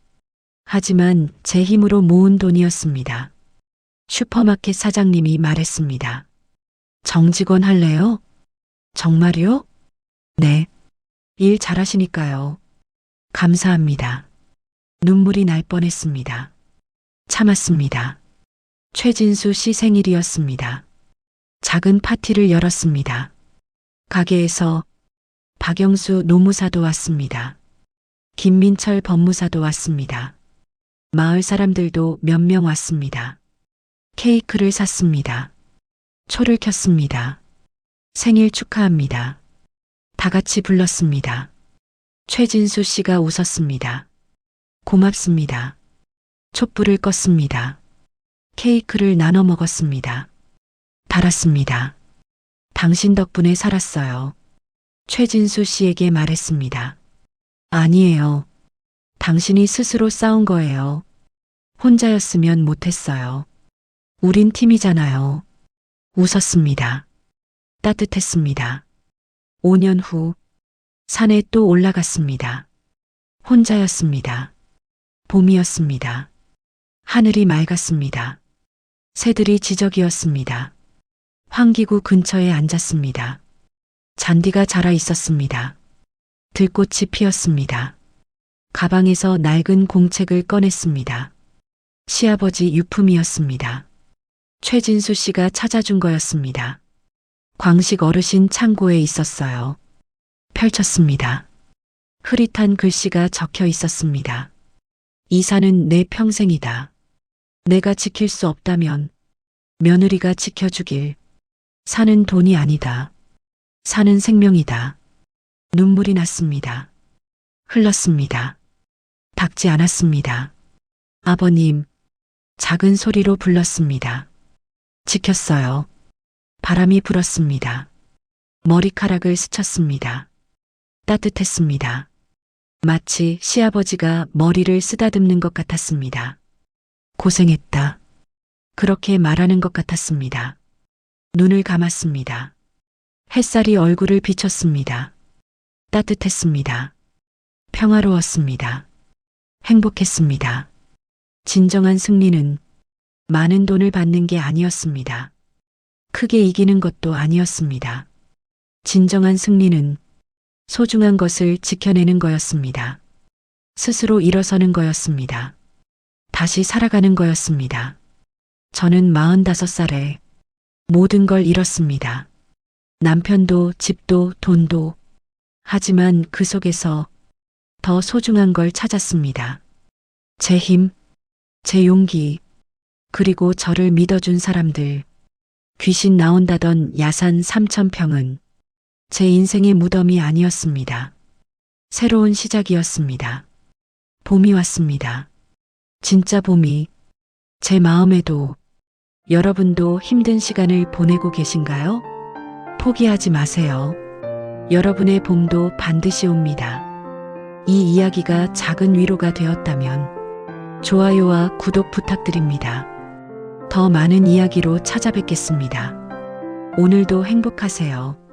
Speaker 2: 하지만 제 힘으로 모은 돈이었습니다. 슈퍼마켓 사장님이 말했습니다. 정직원 할래요? 정말요? 네. 일 잘하시니까요. 감사합니다. 눈물이 날 뻔했습니다. 참았습니다. 최진수 씨 생일이었습니다. 작은 파티를 열었습니다. 가게에서 박영수 노무사도 왔습니다. 김민철 법무사도 왔습니다. 마을 사람들도 몇 명 왔습니다. 케이크를 샀습니다. 초를 켰습니다. 생일 축하합니다. 다 같이 불렀습니다. 최진수 씨가 웃었습니다. 고맙습니다. 촛불을 껐습니다. 케이크를 나눠 먹었습니다. 달았습니다. 당신 덕분에 살았어요. 최진수 씨에게 말했습니다. 아니에요. 당신이 스스로 싸운 거예요. 혼자였으면 못했어요. 우린 팀이잖아요. 웃었습니다. 따뜻했습니다. 5년 후 산에 또 올라갔습니다. 혼자였습니다. 봄이었습니다. 하늘이 맑았습니다. 새들이 지저귀었습니다. 환기구 근처에 앉았습니다. 잔디가 자라 있었습니다. 들꽃이 피었습니다. 가방에서 낡은 공책을 꺼냈습니다. 시아버지 유품이었습니다. 최진수 씨가 찾아준 거였습니다. 광식 어르신 창고에 있었어요. 펼쳤습니다. 흐릿한 글씨가 적혀 있었습니다. 이 산은 내 평생이다. 내가 지킬 수 없다면 며느리가 지켜주길. 산은 돈이 아니다. 산은 생명이다. 눈물이 났습니다. 흘렀습니다. 닦지 않았습니다. 아버님, 작은 소리로 불렀습니다. 지켰어요. 바람이 불었습니다. 머리카락을 스쳤습니다. 따뜻했습니다. 마치 시아버지가 머리를 쓰다듬는 것 같았습니다. 고생했다. 그렇게 말하는 것 같았습니다. 눈을 감았습니다. 햇살이 얼굴을 비췄습니다. 따뜻했습니다. 평화로웠습니다. 행복했습니다. 진정한 승리는 많은 돈을 받는 게 아니었습니다. 크게 이기는 것도 아니었습니다. 진정한 승리는 소중한 것을 지켜내는 거였습니다. 스스로 일어서는 거였습니다. 다시 살아가는 거였습니다. 저는 45살에 모든 걸 잃었습니다. 남편도 집도 돈도. 하지만 그 속에서 더 소중한 걸 찾았습니다. 제 힘, 제 용기, 그리고 저를 믿어준 사람들. 귀신 나온다던 야산 3,000평은 제 인생의 무덤이 아니었습니다. 새로운 시작이었습니다. 봄이 왔습니다. 진짜 봄이 제 마음에도. 여러분도 힘든 시간을 보내고 계신가요? 포기하지 마세요. 여러분의 봄도 반드시 옵니다. 이 이야기가 작은 위로가 되었다면 좋아요와 구독 부탁드립니다. 더 많은 이야기로 찾아뵙겠습니다. 오늘도 행복하세요.